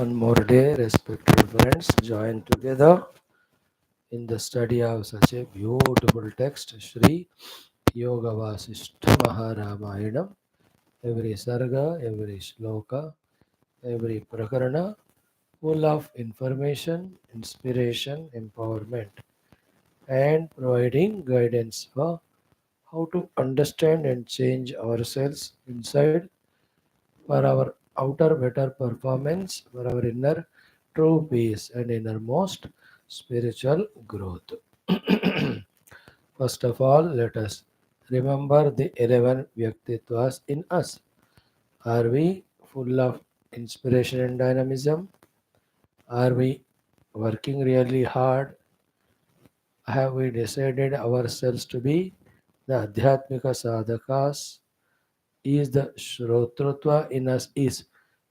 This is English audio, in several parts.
One more day, respected friends, join together in the study of such a beautiful text, Shri Yoga Vaashishtha Maha Ramayanam. Every Sarga, every Shloka, every Prakarana, full of information, inspiration, empowerment, and providing guidance for how to understand and change ourselves inside for our outer better performance, for our inner true peace and innermost spiritual growth. First of all, let us remember the 11 Vyaktitwas in us. Are we full of inspiration and dynamism? Are we working really hard? Have we decided ourselves to be the Adhyatmika Sadhakas? Is the Shrotrutva in us is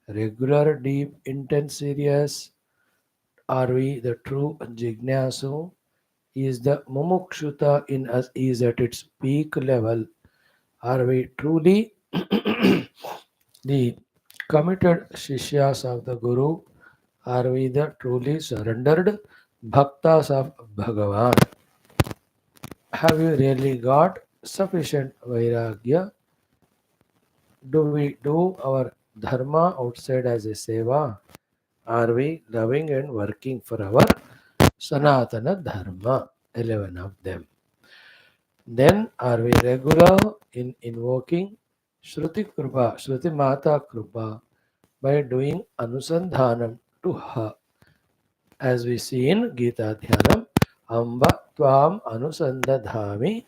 regular, deep, intense, serious? Are we the true Jignasu? Is the Mumukshuta in us is at its peak level? Are we truly the committed Shishyas of the Guru? Are we the truly surrendered Bhaktas of Bhagavan? Have we really got sufficient Vairagya? Do we do our dharma outside as a seva? Are we loving and working for our Sanatana Dharma? 11 of them. Then are we regular in invoking Shruti Krupa, Shruti Mata Krupa by doing Anusandhanam to her? As we see in Gita Dhyanam, Amba Tvam Anusandadhami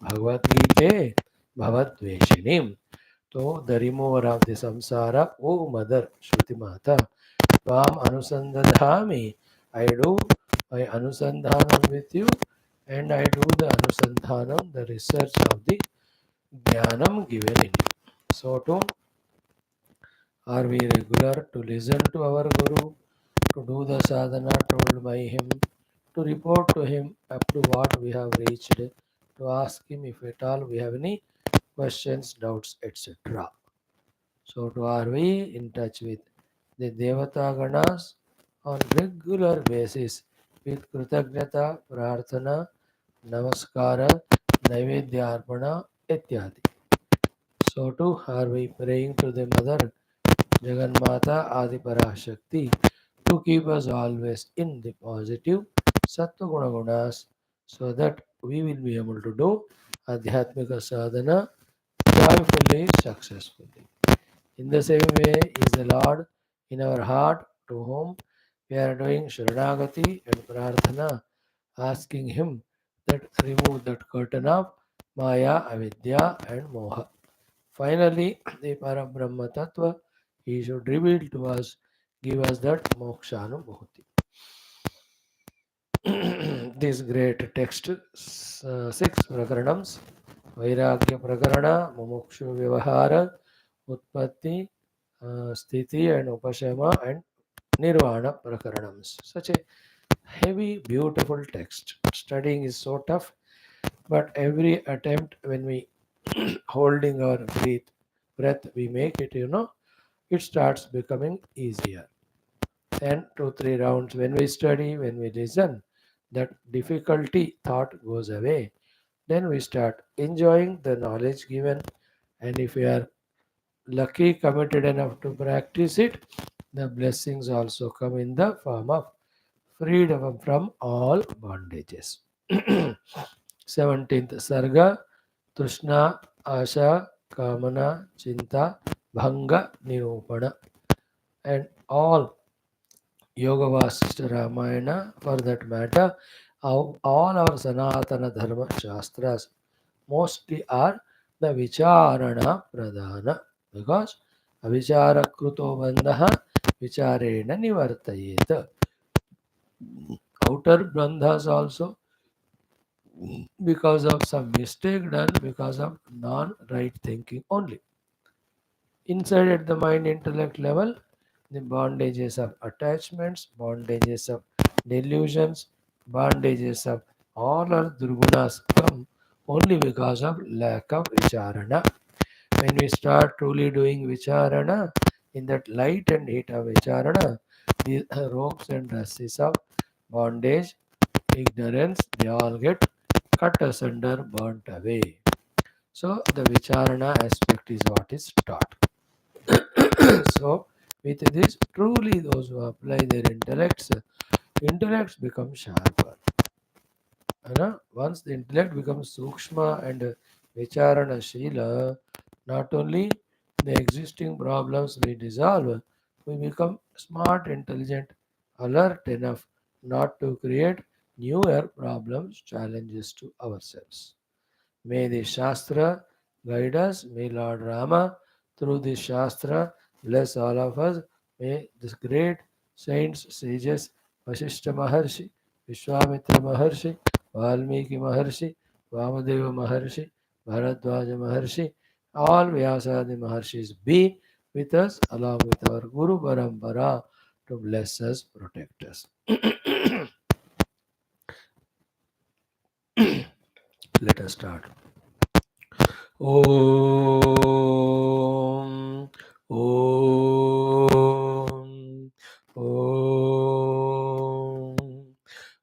Bhagavad Gita Bhavatveshinim. So the remover of the samsara, O Mother Shruti Mata, Tvam Anusandadhami. I do my Anusandhanam with you, and I do the Anusandhanam, the research of the Jnanam given in you. So too, are we regular to listen to our Guru, to do the sadhana told by him, to report to him up to what we have reached, to ask him if at all we have any questions, doubts, etc. So too, are we in touch with the Devata Ganas on regular basis with Kritagnyata, Prarthana, Namaskara, Naivedyarpana, ityadi. So too, are we praying to the Mother Jagannmata Adiparashakti to keep us always in the positive Sattva Gunas so that we will be able to do Adhyatmika Sadhana joyfully, successfully. In the same way is the Lord in our heart to whom we are doing Sharanagati and Prarthana, asking Him that remove that curtain of Maya, Avidya and Moha. Finally, the Parabrahma Tattva, He should reveal to us, give us that Mokshanubhuti. This great text, 6 Prakaranams, Vairagya Prakarana, Mumukshu Vyavahara, Utpatti, Sthiti and Upashama and Nirvana Prakaranams. Such a heavy, beautiful text. Studying is so tough, but every attempt when we holding our breath, we make it, it starts becoming easier. And 2, 3 rounds when we study, when we listen, that difficulty thought goes away. Then we start enjoying the knowledge given, and if we are lucky, committed enough to practice it, the blessings also come in the form of freedom from all bondages. 17th Sarga, THRUSHNA, AASHA, Kamana, CHINTHA, Bhanga, Nirupana. And all Yoga Vaashishtha Ramayana, for that matter, all our Sanatana Dharma Shastras mostly are the Vicharana Pradhana, because Avichara Kruto Bandha Vicharena Nivartayeta. Outer bandhas also, because of some mistake done, because of non-right thinking only. Inside at the mind intellect level, the bondages of attachments, bondages of delusions, bondages of all our durgunas come only because of lack of vicharana. When we start truly doing vicharana, In that light and heat of Vicharana, the ropes and rassis of bondage, ignorance, they all get cut asunder, burnt away. So the Vicharana aspect is what is taught. So with this, truly those who apply their intellects become sharper. Once the intellect becomes sukshma and vicharana shila, not only the existing problems we dissolve, we become smart, intelligent, alert enough not to create newer problems, challenges to ourselves. May the Shastra guide us. May Lord Rama, through the Shastra, bless all of us. May the great saints, sages, Vaashishtha Maharshi, Vishwamitra Maharshi, Valmiki Maharshi, Vamadeva Maharshi, Bharadwaja Maharshi, all Vyasadi Maharshis be with us along with our Guru Parampara to bless us, protect us. Let us start. Om Om Om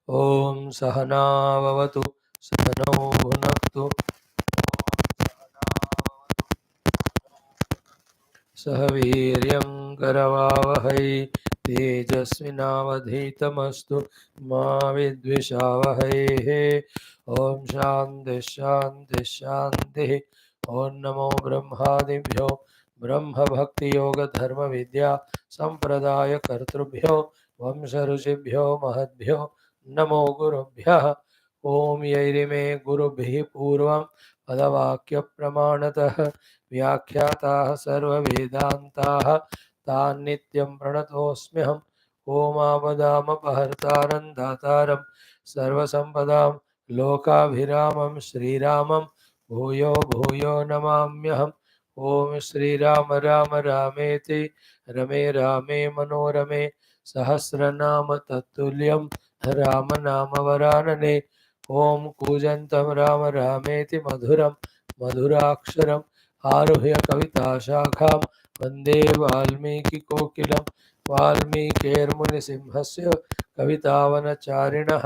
Om Sahana Vavatu Sahano Bhunaktu Sahaviryam Karavavahai Tejasvinavadhitamastu Ma Vidvishavahai Om Shanti Shanti Shanti Om Namo Brahmadibhyo Brahma Bhakti Yoga Dharma Vidya Sampradaya Kartrubhyo Vamsharusibhyo Mahadbhyo Namo Gurubhyah Om Yairime Gurubhi Purvam Padavakya Pramanatah व्याख्याताः सर्ववेदान्ताः तान् नित्यं प्रणतोऽस्म्यहम् ओमापदामपहर्तारं दातारं सर्वसम्पदां लोकाभिरामं श्रीरामं भूयो भूयो नमाम्यहम् ॐ श्रीराम राम रामेति रमे रामे मनोरमे सहस्रनाम तत्तुल्यं रामनामवरानने ॐ कूजन्तं राम रामेति मधुरं मधुराक्षरम् आरुह्य कविताशाखां वन्दे वाल्मीकिकोकिलं वाल्मीकिर्मुनिसिंहस्य कवितावनचारिणः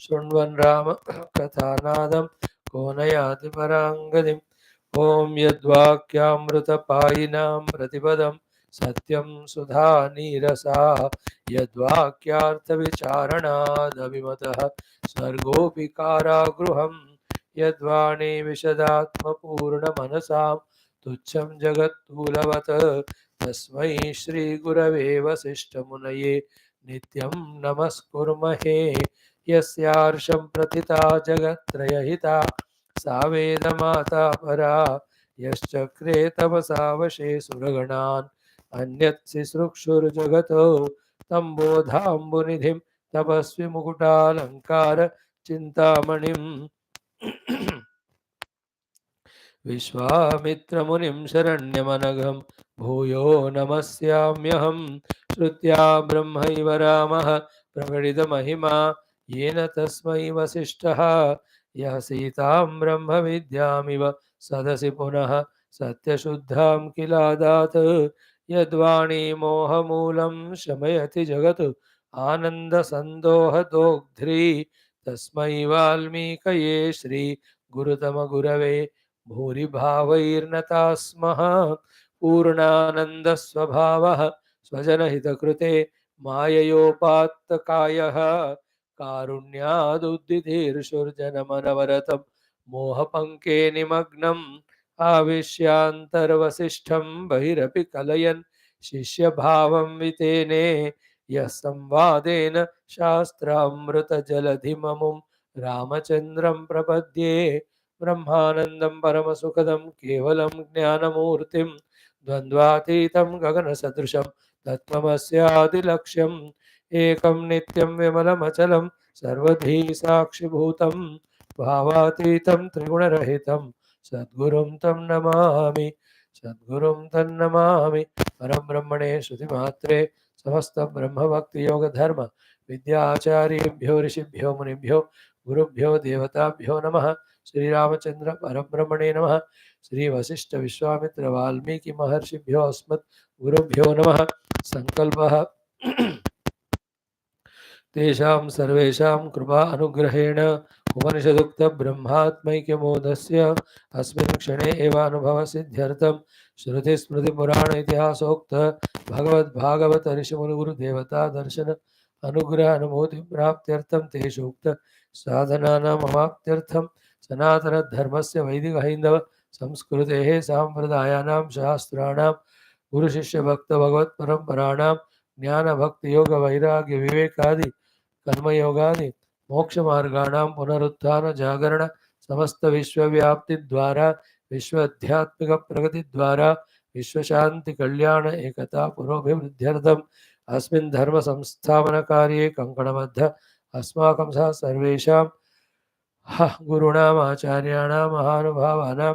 शृण्वन् राम कथानादं को न याति पराङ्गतिम् ॐ यद्वाक्यामृतपायिनां प्रतिपदं सत्यं सुधानीरसा यद्वाक्यार्थविचारणादभिमतः सर्गोऽपि कारागृहम् यद्वाणी विशदात्मपूर्णमनसां तुच्छं जगत्तूलवत् तस्मै श्रीगुरवे वसिष्ठमुनये नित्यं नमस्कुर्महे यस्यार्षं प्रथिता जगत्त्रयहिता सा वेदमाता परा यश्चक्रे तपसा वशे सुरगणान् अन्यत्सिसृक्षुर्जगतो तं बोधाम्बुनिधिं तपस्विमुकुटालङ्कार चिन्तामणिम् विश्वामित्रमुनिं शरण्यमनघं भूयो नमस्याम्यहं श्रुत्या ब्रह्मैव रामः प्रकटितमहिमा येन तस्मै वसिष्ठः यः सीतां ब्रह्मविद्यामिव सदसि पुनः सत्यशुद्धां किलादात् यद्वाणी मोहमूलं शमयति जगत् आनन्दसन्दोहदोग्ध्री तस्मै वाल्मीकये श्रीगुरुतमगुरवे भूरिभावैर्नता स्मः पूर्णानन्दस्वभावः स्वजनहितकृते माययोपात्तकायः कारुण्यादुद्दिधीर्षुर्जनमनवरतं मोहपङ्के निमग्नम् आविश्यान्तर्वसिष्ठं बहिरपि कलयन् शिष्यभावं वितेने यः संवादेन शास्त्रामृतजलधिममुं रामचन्द्रं प्रपद्ये ब्रह्मानन्दं परमसुखदं केवलं ज्ञानमूर्तिं द्वन्द्वातीतं गगनसदृशं तत्त्वमस्यादिलक्ष्यम् एकं नित्यं विमलमचलं सर्वधी साक्षिभूतं भावातीतं त्रिगुणरहितं सद्गुरुं तं नमामि सद्गुरुं तन्नमामि परं ब्रह्मणे श्रुतिमात्रे समस्तब्रह्मभक्तियोगधर्म विद्याचार्येभ्यो ऋषिभ्यो मुनिभ्यो गुरुभ्यो देवताभ्यो नमः श्रीरामचंद्र परब्रह्मणे नमः श्री वशिष्ठ विश्वामित्र वाल्मीकि महर्षिभ्यो अस्मत् गुरुभ्यो नमः संकल्पः तेषां सर्वेषां कृपा अनुग्रहेण उपनिषदुक्तब्रह्मात्मैक्यमोदस्य अस्मिन् क्षणे एव अनुभवसिद्ध्यर्थं श्रुतिस्मृतिपुराण इतिहासोक्त भगवद्भागवत ऋषिमुनिगुरुदेवता दर्शन अनुग्रह अनुभूतिप्राप्त्यर्थं तेषु उक्त साधनानाम् अवाप्त्यर्थं सनातनधर्मस्य वैदिकहैन्दव संस्कृतेः साम्प्रदायानां शास्त्राणां गुरुशिष्यभक्तभगवत्परम्पराणां ज्ञानभक्तियोगवैराग्यविवेकादि कर्मयोगादि मोक्षमार्गाणां पुनरुत्थान जागरण समस्त विश्वव्याप्ति द्वारा विश्वाध्यात्मिक प्रगति द्वारा विश्वशांति कल्याण एकता पुरोभिवृद्ध्यर्थम अस्मिन् धर्म संस्थापन कार्ये कंकणबद्ध अस्माकं सह सर्वेषां गुरूणाम् आचार्याणां महानुभावानां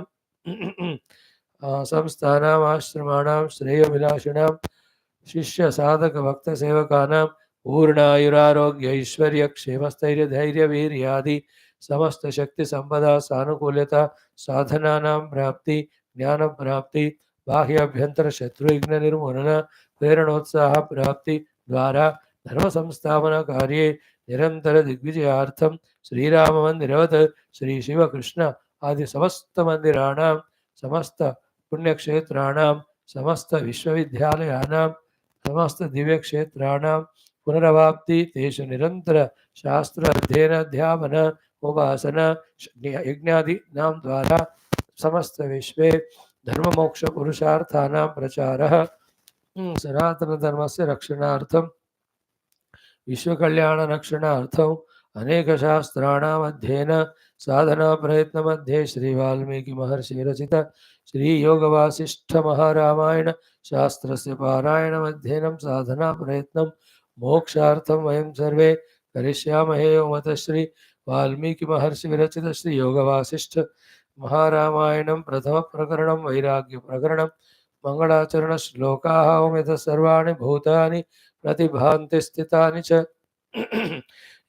संस्थानाम् आश्रमाणां श्रेयोभिलाषिणां शिष्य साधक भक्त सेवकानां पूर्णायुरारोग्य ऐश्वर्य क्षेमस्थैर्य धैर्य वीर्यादि समस्त शक्ति संपदा सानुकूल्यता साधनानां प्राप्ति ज्ञान प्राप्ति बाह्य अभ्यंतर शत्रुघ्न निर्मूलन प्रेरणोत्साह प्राप्ति द्वारा धर्म संस्थापन कार्ये निरंतर दिग्विजयार्थं श्रीराम मंदिरवत् श्री शिव कृष्ण आदि समस्त मंदिराणां समस्त पुण्यक्षेत्राणां समस्त विश्वविद्यालयानां समस्त दिव्य क्षेत्राणां पुनरवाप्ति तेषु निरंतर शास्त्र अध्ययन अध्यापन उपासना यज्ञादि नाम द्वारा समस्त विश्वे धर्म मोक्ष पुरुषार्थानां प्रचारः सनातन धर्मस्य रक्षणार्थं विश्व कल्याण रक्षणार्थं अनेक शास्त्राणाम् अध्ययन साधना प्रयत्न मध्ये श्री वाल्मीकि महर्षि रचित श्री योग वासिष्ठ महारामायण शास्त्रस्य पारायणम् अध्ययनं साधना प्रयत्नं मोक्षार्थं वयं सर्वे करिष्यामहे ओमत श्री वाल्मीकि महर्षि विरचित श्री योग वासिष्ठ महारामायणं प्रथम प्रकरणं वैराग्य प्रकरणं मंगलाचरण श्लोकाः ओम यतः सर्वाणि भूतानि प्रतिभान्ति स्थितानि च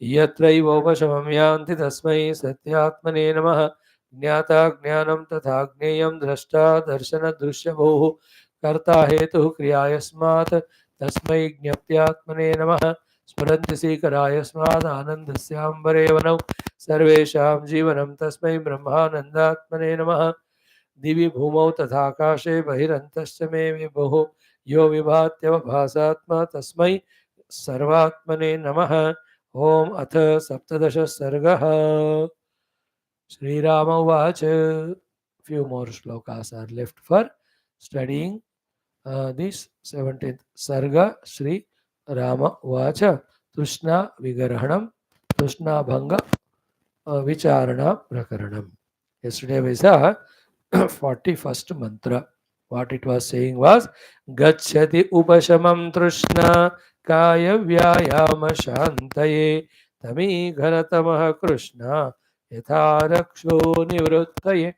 यत्रैवोपशमं यान्ति तस्मै सत्यात्मने नमः ज्ञाता ज्ञानं तथा ज्ञेयं द्रष्टा दर्शनदृश्यभूः कर्ता हेतुः क्रियायस्मात् तस्मै ज्ञप्त्यात्मने नमः स्फुरन्ति सीकरायस्मात् आनन्दस्याम्बरेवनौ सर्वेषां जीवनं तस्मै ब्रह्मानन्दात्मने नमः दिवि भूमौ तथाकाशे बहिरन्तश्च मे विभुः यो विभात्यवभासात्मा तस्मै सर्वात्मने नमः ओम अथ सप्तदश सर्गः श्रीराम उवाच few more shlokas are left for studying this 17th sarga Shri Rama uvacha Trishna Vigarahanam Trishna Bhanga Vicharana Prakaranam. Yesterday we saw 41st mantra. What it was saying was Gacchati Upashamam Trishna Kaya Vyayama Shantaye Tami Ghanatamaha Krishna Yatha Raksho Nivruttaye.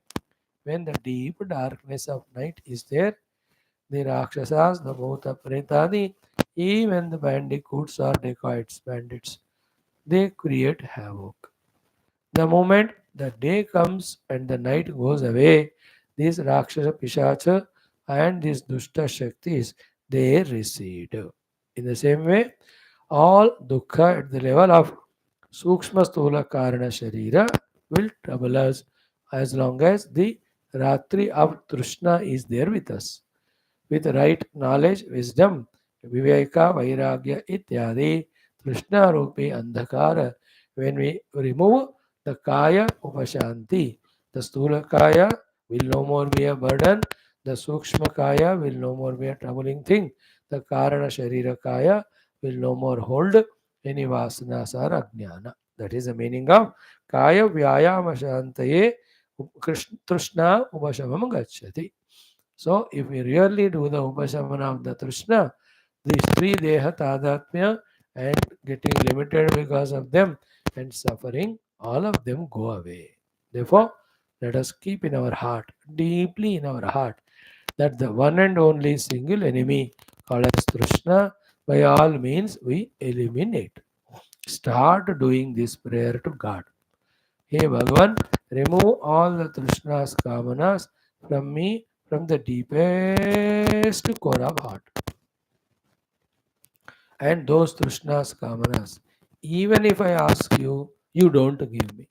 When the deep darkness of night is there, the Rakshasas, the Bhuta Pretani, even the bandicoots or dacoits, bandits, they create havoc. The moment the day comes and the night goes away, these Rakshasa Pishacha and these Dushta Shaktis, they recede. In the same way, all dukkha at the level of Sukshma Stula Karana Sharira will trouble us as long as the Ratri of Trishna is there with us. With right knowledge, wisdom, viveka, vairagya, ityadi, Trishna rupi andhakara, when we remove the kaya upashanti, the stula kaya will no more be a burden, the sukshma kaya will no more be a troubling thing, the karana sharira kaya will no more hold any vasanas or ajnana. That is the meaning of kaya vyayama shantaye Trishna upashamam gacchati. So, if we really do the Upashamana of the Trishna, these three Deha Tadatmya and getting limited because of them and suffering, all of them go away. Therefore, let us keep in our heart, deeply in our heart, that the one and only single enemy called as Trishna, by all means we eliminate. Start doing this prayer to God. Hey Bhagavan, remove all the Trishnas, Kamanas from me, from the deepest core of heart. And those Trishnas, Kamanas, even if I ask you, you don't give me.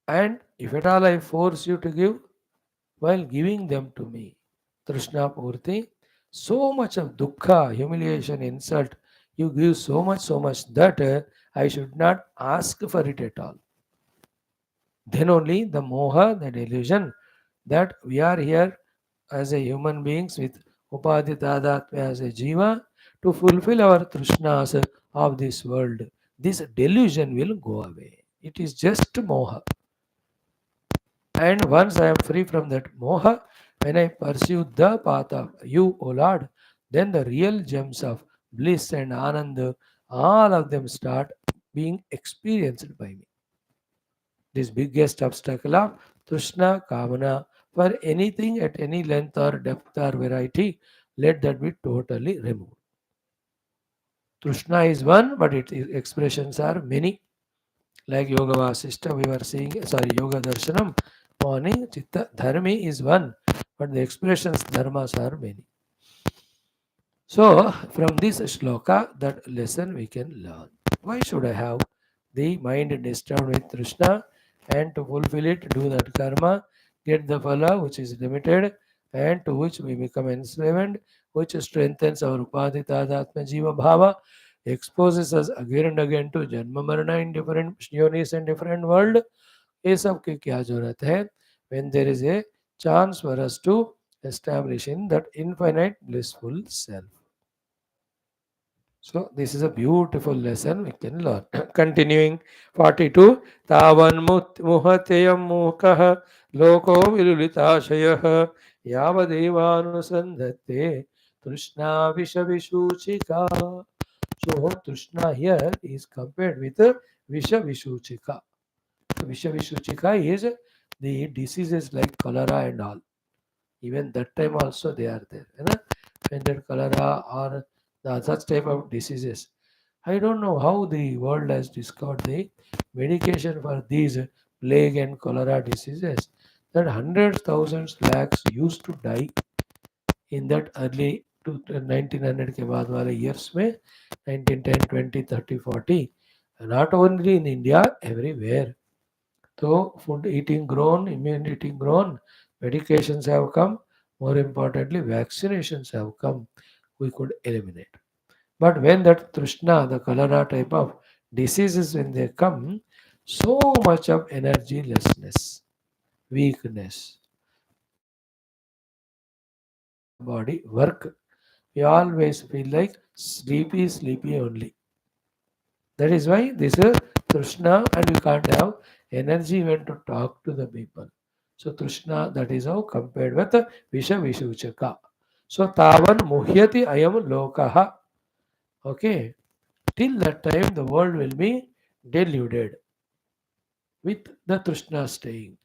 And if at all I force you to give, while giving them to me, Trishna Purti, so much of dukkha, humiliation, insult, you give so much that I should not ask for it at all. Then only the moha, the delusion that we are here as a human beings with upadhi tadatmya as a jiva to fulfill our trishnas of this world. This delusion will go away. It is just moha. And once I am free from that moha, when I pursue the path of you, O Lord, then the real gems of bliss and ananda, all of them start being experienced by me. This biggest obstacle of Trishna, Kamana, for anything at any length or depth or variety, let that be totally removed. Trishna is one, but its expressions are many. Like Yoga Vaashishtha, we were seeing, Yoga Darshanam, morning, Chitta Dharmi is one, but the expressions, dharmas are many. So, from this shloka, that lesson we can learn. Why should I have the mind disturbed with Trishna and to fulfill it, do that karma, get the phala which is limited and to which we become enslaved, which strengthens our upadhi tadatma jiva bhava, exposes us again and again to janma marana in different yonis and different world. ये सब की क्या जरूरत है when there is a chance for us to establish in that infinite blissful self. So this is a beautiful lesson we can learn. Continuing 42. Tavan muhateyam mukah loko vilulitashayah yavadevanusandhate Trishna vishavishuchika. So Trishna here is compared with Vishavishuchika. Vishavishuchika is the diseases like cholera and all. Even that time also they are there. You know? When that cholera or the such type of diseases. I don't know how the world has discovered the medication for these plague and cholera diseases. That hundreds, thousands, lakhs used to die in that early to 1900 के बाद वाले years में 1910, 20, 30, 40. Not only in India, everywhere. So food eating grown, immune eating grown, medications have come. More importantly, vaccinations have come. We could eliminate. But when that Trishna, the cholera type of diseases, when they come, so much of energylessness, weakness, body work. We always feel like sleepy, sleepy only. That is why this is Trishna, and you can't have energy when to talk to the people. So Trishna, that is how compared with Visha Vishuchaka. So Tavan Muhyati Ayam Lokaha. Okay. Till that time the world will be deluded with the Trishna staying.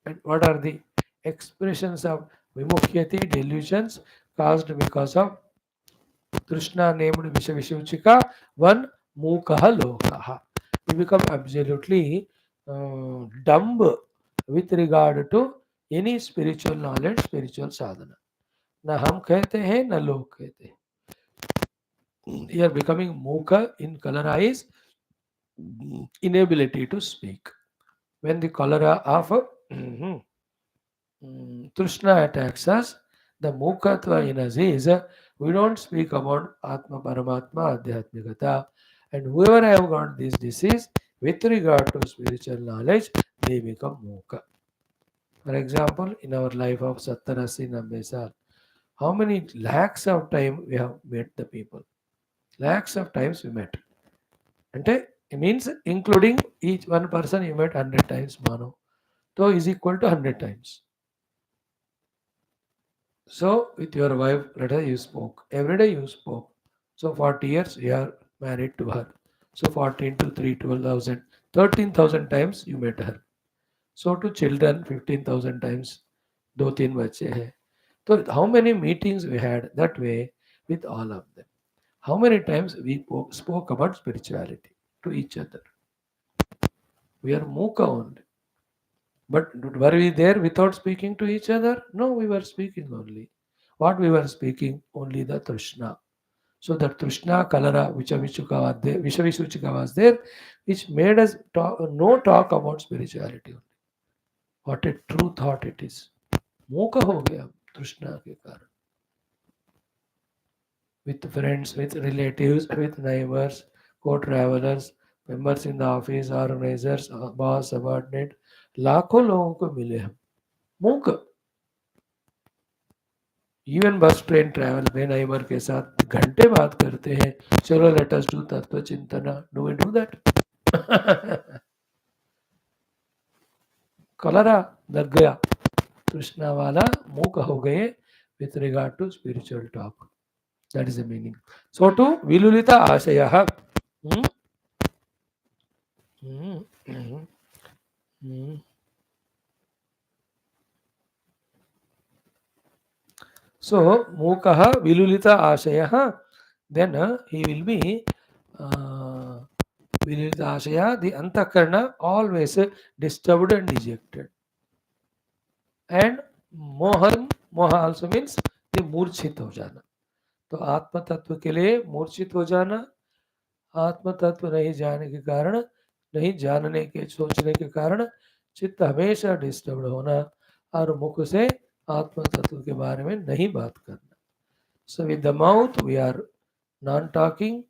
And what are the expressions of Vimuhyati delusions caused because of Krishna named Vishavishuchika? One, Mukaha Lokaha. We become absolutely dumb with regard to any spiritual knowledge, spiritual sadhana. ना हम कहते हैं ना लोग कहते हैं. You are becoming mooka in color eyes, inability to speak. When the cholera of Trishna attacks us, the Mukhatva in us is we don't speak about Atma Paramatma Adhyatmikata. And whoever have got this disease with regard to spiritual knowledge, they become Mukha. For example, in our life of Sattarasi Nambesar, how many lakhs of time we have met the people? Lakhs of times we met. And it means including each one person you met 100 times, Mano. So is equal to 100 times. So, with your wife, let us you spoke. Every day you spoke. So, 40 years you are married to her. So, 14 to 3, 12,000, 13,000 times you met her. So, to children, 15,000 times, do teen bache hai. So, how many meetings we had that way with all of them? How many times we spoke about spirituality to each other? We are Mukha only. But were we there without speaking to each other? No, we were speaking only. What we were speaking? Only the Trishna. So the Trishna Kalara, Vishavisuchika was there, which made us no talk about spirituality. What a true thought it is. मूक हो गया तृष्णा के कारण. With friends, with relatives, with neighbors, co-travelers, members in the office, organizers, boss, subordinate, लाखों लोगों को मिले हम. मूक. इवन बस ट्रेन ट्रैवल में नाइबर के साथ घंटे बात करते हैं. चलो लेट अस डू तत्व चिंतना. Do we do that? कलरा लग गया. कृष्णा वाला मूक हो गए with regard to spiritual talk. That is the meaning. So to vilulita ashayah. Hmm? Hmm. Hmm. Hmm. So mukaha vilulita ashayah. Then he will be vilulita ashayah. The antakarna always disturbed and dejected. And moha also means the मूर्छित हो जाना. तो आत्म तत्व के लिए मूर्छित हो जाना, आत्म तत्व नहीं जाने के कारण, नहीं जानने के सोचने के कारण चित्त हमेशा डिस्टर्ब होना और मुख से आत्म तत्व के बारे में नहीं बात करना. So with the mouth we are non-talking.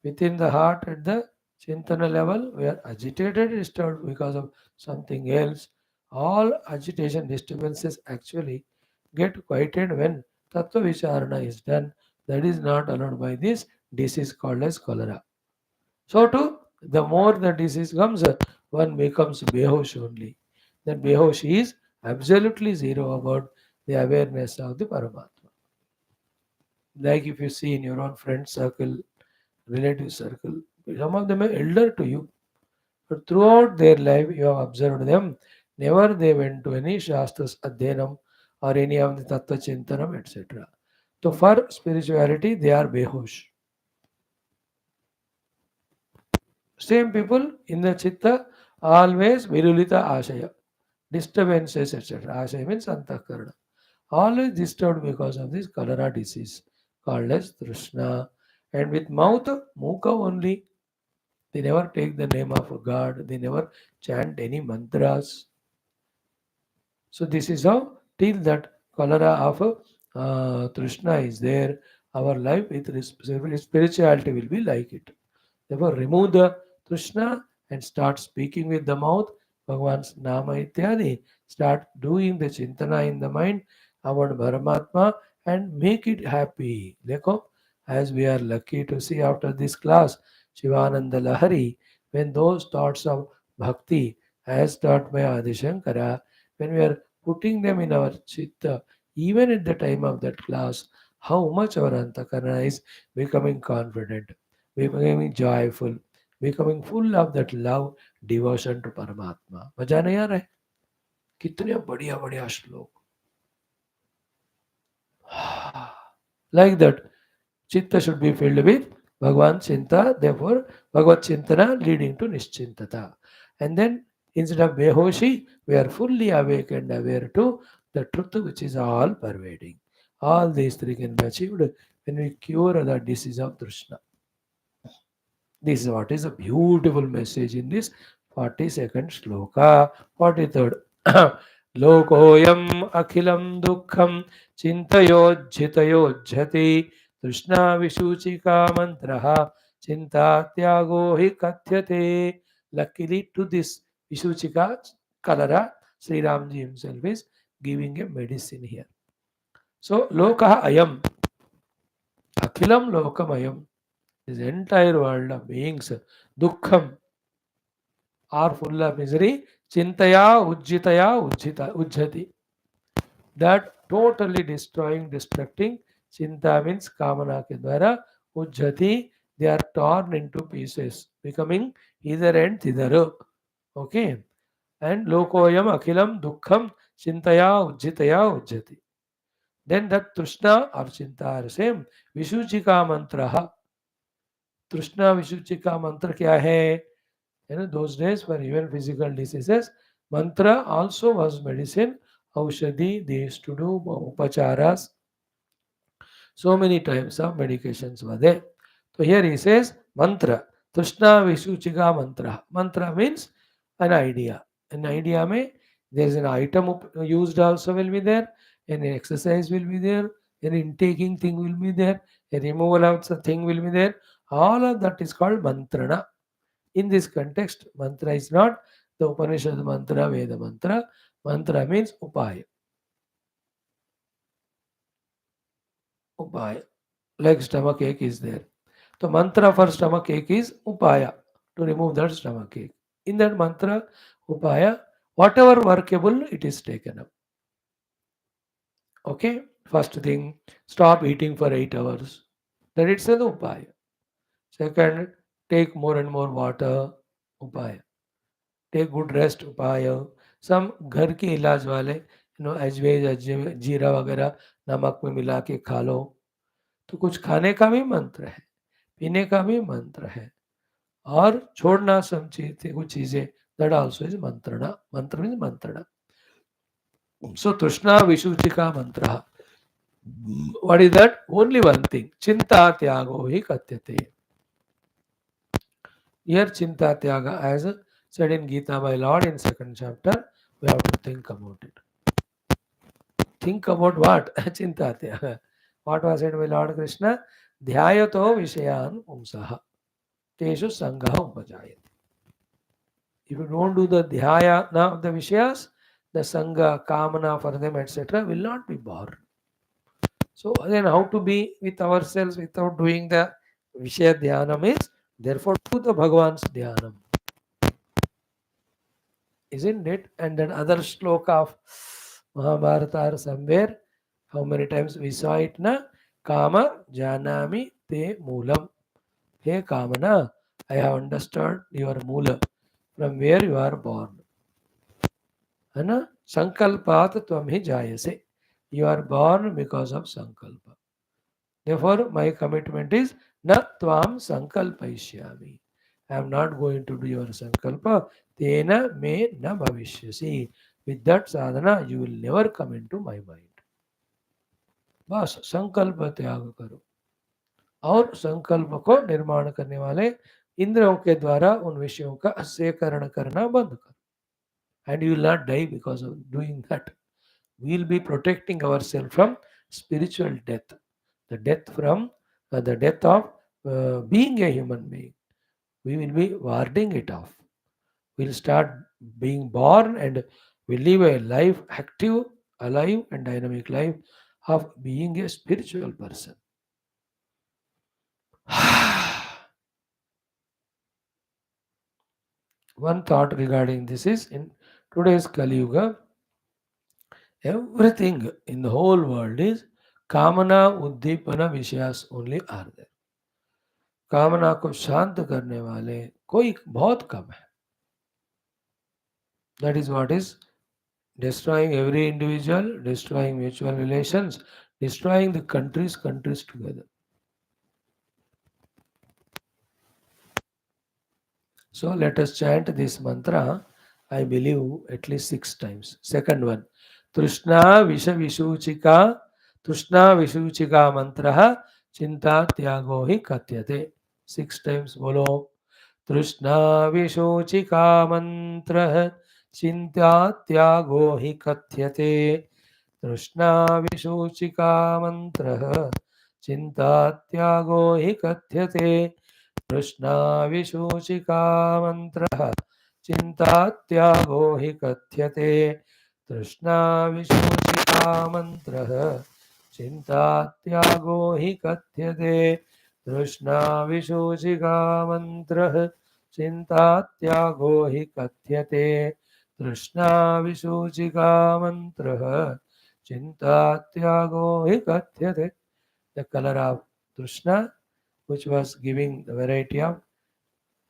Within the heart at the chintana level we are agitated, disturbed because of something else. All agitation disturbances actually get quieted when tattva vicharana is done. That is not allowed by this disease called as cholera. So too, the more the disease comes, one becomes behosh only. That behosh is absolutely zero about the awareness of the Paramatma. Like if you see in your own friend circle, relative circle, some of them are elder to you, but throughout their life you have observed them. Never they went to any Shastras Adhyanam or any of the Tattva Chintanam, etc. So for spirituality, they are behosh. Same people in the chitta always virulita ashaya, disturbances, etc. Ashaya means antakarana. Always disturbed because of this cholera disease called as Thrushnna. And with mouth, muka only. They never take the name of God, they never chant any mantras. So this is how till that cholera of Thrushnna is there, our life with spirituality will be like it. Therefore, remove the Trishna and start speaking with the mouth, Bhagavan's Nama Ityadi. Start doing the Chintana in the mind about Paramatma and make it happy. Dekho, as we are lucky to see after this class, Shivananda Lahari, when those thoughts of bhakti, as taught by Adi Shankara, when we are putting them in our chitta, even at the time of that class, how much our antakarana is becoming confident, becoming joyful, becoming full of that love, devotion to परमात्मा. मजा नहीं आ रहा है? कितने बढ़िया बढ़िया श्लोक. Like that, chitta should be filled with Bhagwan Chinta, therefore Bhagavad Chintana leading to Nischintata. And then instead of Behoshi, we are fully awake and aware to the truth which is all pervading. All these three can be achieved when we cure the disease of Trishna. This is what is a beautiful message in this 42nd shloka. 43rd. Lokoyam akhilam dukkham chintayojhitayojhati Krishna vishuchika mantraha chinta tyago hi kathyate. Luckily to this vishuchika kalara, Sri Ramji himself is giving a medicine here. So lokaha ayam, akhilam lokam ayam. This entire world of beings, dukkham, are full of misery, chintaya, ujjati. That totally destroying, destructing, chinta means kamana ke dwara, ujjati, they are torn into pieces, becoming either and thither. Okay. And lokoyam akhilam dukkham chintaya, ujjati. Then that trishna or chinta are same. Vishuchika mantraha. Trishna Vishuchika mantra kya hai? You know, those days for even physical diseases, Mantra also was medicine. Aushadhi, they used to do upacharas. So many types of medications were there. So here he says mantra. Trishna Vishuchika mantra. Mantra means an idea. An idea may there is an item used also will be there, an exercise will be there, an intaking thing will be there, a removal of the thing will be there. All of that is called mantrana. In this context, mantra is not the Upanishad mantra, Veda mantra. Mantra means upaya. Upaya. Like stomach ache is there. The mantra for stomach ache is upaya, to remove that stomach ache. In that mantra, upaya, whatever workable, it is taken up. Okay? First thing, stop eating for 8 hours. That itself is upaya. Second, take more and more water, upaya. Take good rest, upaya. Some घर के इलाज वाले अजवेज जीरा वगैरह नमक में मिला के खा लो. तो कुछ खाने का भी मंत्र है, पीने का भी मंत्र है, और छोड़ना सब कुछ चीजें. दैट आल्सो इज मंत्रणा. मंत्र मीन्स मंत्रणा. सो तृष्णा विशुचिका मंत्र. What is that? Only one thing. Chinta tyago hi katyate. Here Chinta tyaga, as said in Gita by Lord in second chapter, we have to think about it. Think about what? Chinta tyaga. What was said by Lord Krishna? Dhyayato vishayan pumsaha. Teshu sangha upajayate. If you don't do the dhyayana of the vishayas, the sangha, kamana for them, etc., will not be born. So then how to be with ourselves without doing the Vishaya Dhyanam is, therefore do the Bhagavan's Dhyanam. Isn't it? And then other shloka of Mahabharata or somewhere, how many times we saw it na? Kama janami te moolam. Hey Kamana, I have understood your moola, from where you are born. है ना? संकल्पात त्वम ही जायसे. You are born because of sankalpa. Therefore, my commitment is na tvam sankalpaishyami. I am not going to do your sankalpa. Tena me na bhavishyasi. With that sadhana, you will never come into my mind. बस संकल्प त्याग करो, और संकल्प को निर्माण करने वाले इंद्रियों के द्वारा उन विषयों का सेकरण करना बंद करो. And you will not die because of doing that. We will be protecting ourselves from spiritual death, the death from the death of being a human being. We will be warding it off. We will start being born and we live a life, active, alive, and dynamic life of being a spiritual person. One thought regarding this is, in today's Kali Yuga, everything in the whole world is कामना उद्दीपना विषयास only are there. कामना को शांत करने वाले कोई बहुत कम है. That is what is destroying every individual, destroying mutual relations, destroying the countries together. So let us chant this mantra, I believe, at least 6 times. Second one, Trishna Vishuchika, Trishna Vishuchika mantra, Chinta Tyago hi katyate. 6 times bolo. Trishna Vishuchika mantra, Chinta Tyago hi katyate. Trishna Vishuchika mantra, Chinta Tyago hi katyate. Trishna Vishuchika mantra, Chinta Tyago hi katyate. Trishna Vishuchika mantra, Chinta Tyago hi katyate. Trishna Vishuchika mantra, Chinta Tyago hi katyate. Trishna Vishuchika mantra, Chinta Tyago hi katyate. The color of Trishna, which was giving the variety of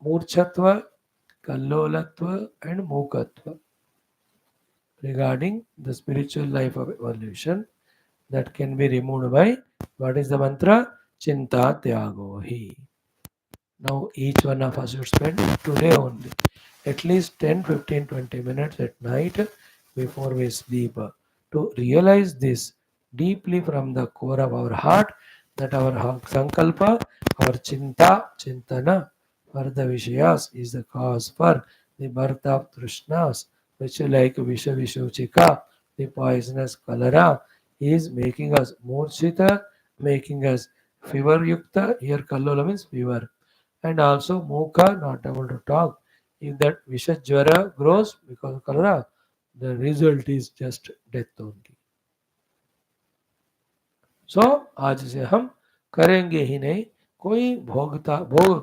Murchatva, Kallolatva, and Mukatva regarding the spiritual life of evolution, that can be removed by what is the mantra? Chinta Tyago hi. Now each one of us should spend today only at least 10, 15, 20 minutes at night before we sleep to realize this deeply from the core of our heart that our sankalpa, our chintana for the Vishayas is the cause for the birth of Trishnas, which like Vishuchika, the poisonous cholera, is making us murchita, making us fever yukta. Here Kallola means fever. And also Mukha, not able to talk. If that Vishajvara grows because of cholera, the result is just death only. सो आज से हम करेंगे ही नहीं कोई भोग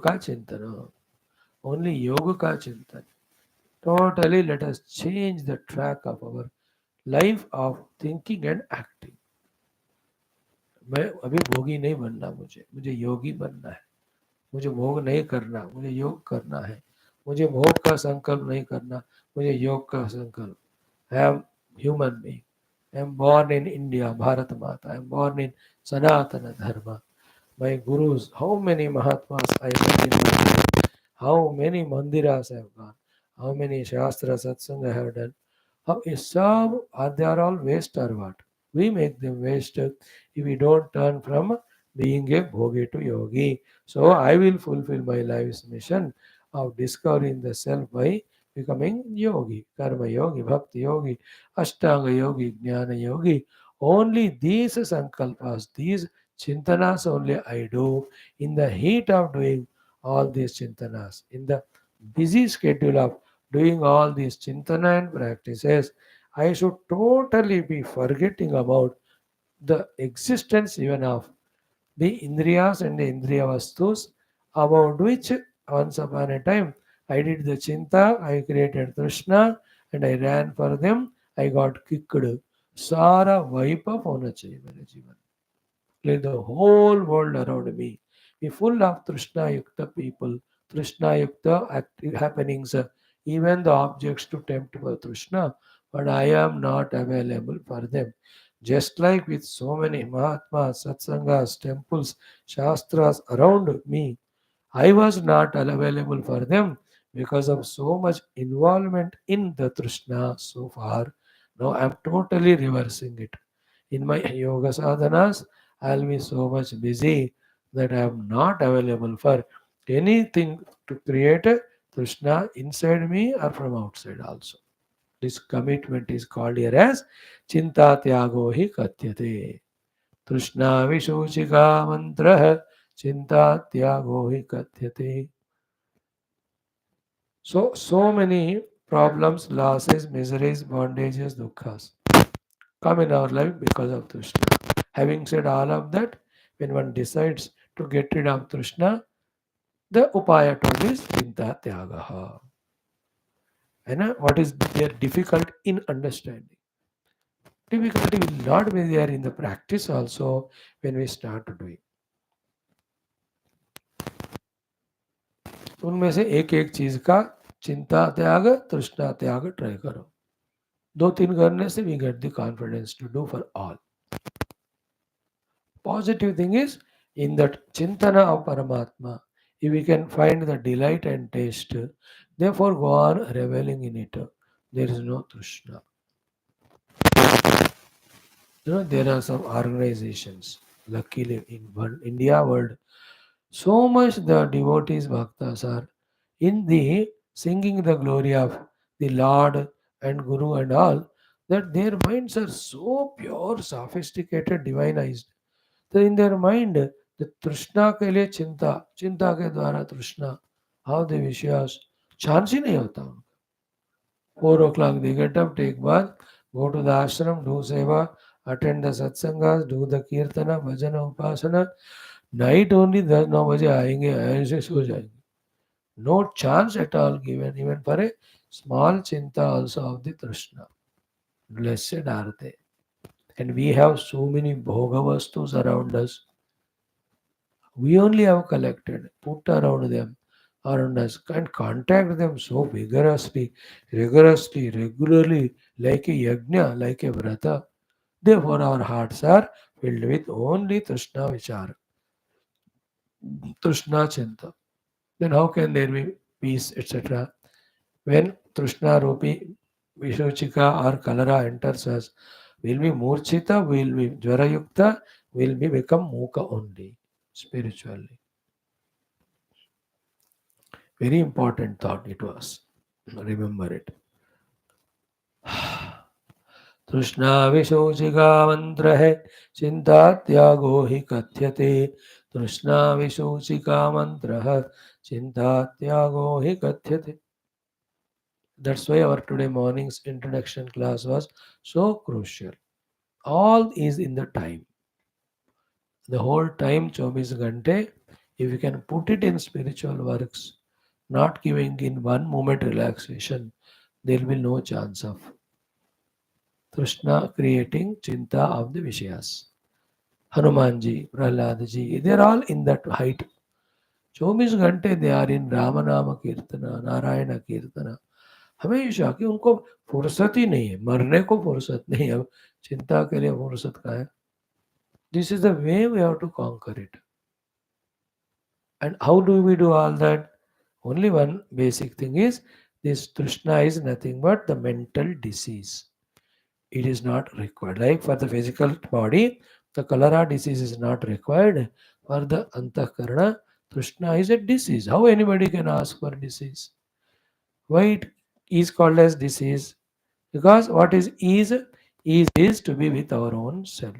का चिंतन only योग का चिंतन totally let us change the track of our life of thinking and acting मैं अभी भोगी नहीं बनना मुझे मुझे योगी बनना है मुझे भोग नहीं करना मुझे योग करना है मुझे भोग का संकल्प नहीं करना मुझे योग का संकल्प I am human being I am born in India, Bharat Mata. I am born in Sanatana Dharma. My gurus, how many Mahatmas I met in my life, how many mandiras I have gone, how many Shastra Satsanga I have done. How is some are they are all waste or what? We make them waste if we don't turn from being a bhogi to yogi. So I will fulfill my life's mission of discovering the self by becoming yogi, karma yogi, bhakti yogi, ashtanga yogi, jnana yogi. Only these sankalpas, these chintanas only I do in the heat of doing all these chintanas, in the busy schedule of doing all these chintana and practices, I should totally be forgetting about the existence even of the indriyas and the indriya vastus about which once upon a time I did the chinta, I created Trishna and I ran for them, I got kicked. Sara wipe up होना चाहिए मेरे जीवन like the whole world around me. Be full of Trishna Yukta people, Trishna Yukta happenings, even the objects to tempt for Trishna, but I am not available for them. Just like with so many Mahatmas, Satsangas, temples, Shastras around me, I was not available for them because of so much involvement in the Trishna so far. Now I am totally reversing it. In my yoga sadhanas, I'll be so much busy that I am not available for anything to create a Trishna inside me or from outside also. This commitment is called here as Chinta Tyago hi Katyate. Trishna Vishuchika Mantra Chinta Tyago hi Katyate. So many problems, losses, miseries, bondages, dukhas come in our life because of Trishna. Having said all of that, when one decides to get rid of Trishna, the upaya told is Chinta Tyagaha. And what is there difficult in understanding? Difficulty will not be there in the practice also when we start doing. उनमें से एक एक चीज का चिंता त्याग तृष्णा त्याग ट्राई करो दो तीन करने से we get the confidence to do for all positive thing is in that chintana of Paramatma, if we can find the delight and taste, therefore go on reveling in it. There is no Trishna. There are some organizations, luckily in India world, so much the devotees bhaktas are in the singing the glory of the Lord and Guru and all, that their minds are so pure, sophisticated, divinized. तो in their mind the तृष्णा के लिए चिंता चिंता के द्वारा तृष्णा how they विश्वास चांस ही नहीं होता उनका 4 o'clock they get up take bath go to the ashram do seva attend the satsangas do the kirtana bhajana upasana night only 10 9 बजे आएंगे ऐसे सो जाएंगे no chance at all given even for a small chinta also of the trishna blessed are they and we have so many bhoga vastus around us we only have collected, put around them, around us, and contact them so vigorously, rigorously, regularly, like a yajna, like a vrata. Therefore, our hearts are filled with only Trishna Vichara, Trishna Chinta. Then how can there be peace, etc.? When Trishna Rupi Vishuchika or cholera enters us, will be Murchita, will be Jvarayukta, will be become Muka only, spiritually. Very important thought it was. Remember it. तृष्णा विशोचिका मंत्र है चिंता त्यागो ही कथ्यते तृष्णा विशोचिका मंत्र है चिंता त्यागो ही कथ्यते. That's why our today morning's introduction class was so crucial. All is in the time. The whole time, 24 ghante, if you can put it in spiritual works, not giving in one moment relaxation, there will be no chance of Trishna creating Chinta of the Vishayas. Hanumanji, Prahladaji, they are all in that height. 24 घंटे they are in Ram नाम कीर्तना नारायण कीर्तना हमेशा कि उनको फुर्सत ही नहीं है मरने को फुर्सत नहीं है अब चिंता के लिए फुर्सत का है. This is the way we have to conquer it. And how do we do all that? Only one basic thing is this तृष्णा is nothing but the mental disease. It is not required. Like for the physical body, the cholera disease is not required. For the antahkarana, Trishna is a disease. How anybody can ask for disease? Why it is called as disease? Because what is ease? Ease is to be with our own self.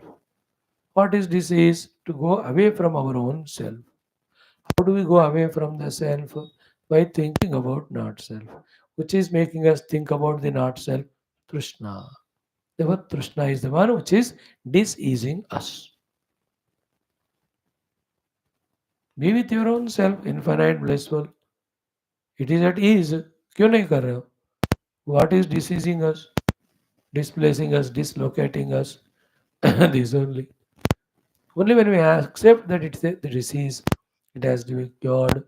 What is disease? To go away from our own self. How do we go away from the self? By thinking about not self. Which is making us think about the not self? Trishna. Therefore, Trishna is the one which is diseasing us. Be with your own self, infinite, blissful. It is at ease. क्यों नहीं कर रहे हो? What is diseasing us? Displacing us, dislocating us. This only. Only when we accept that it's the disease, it has to be cured.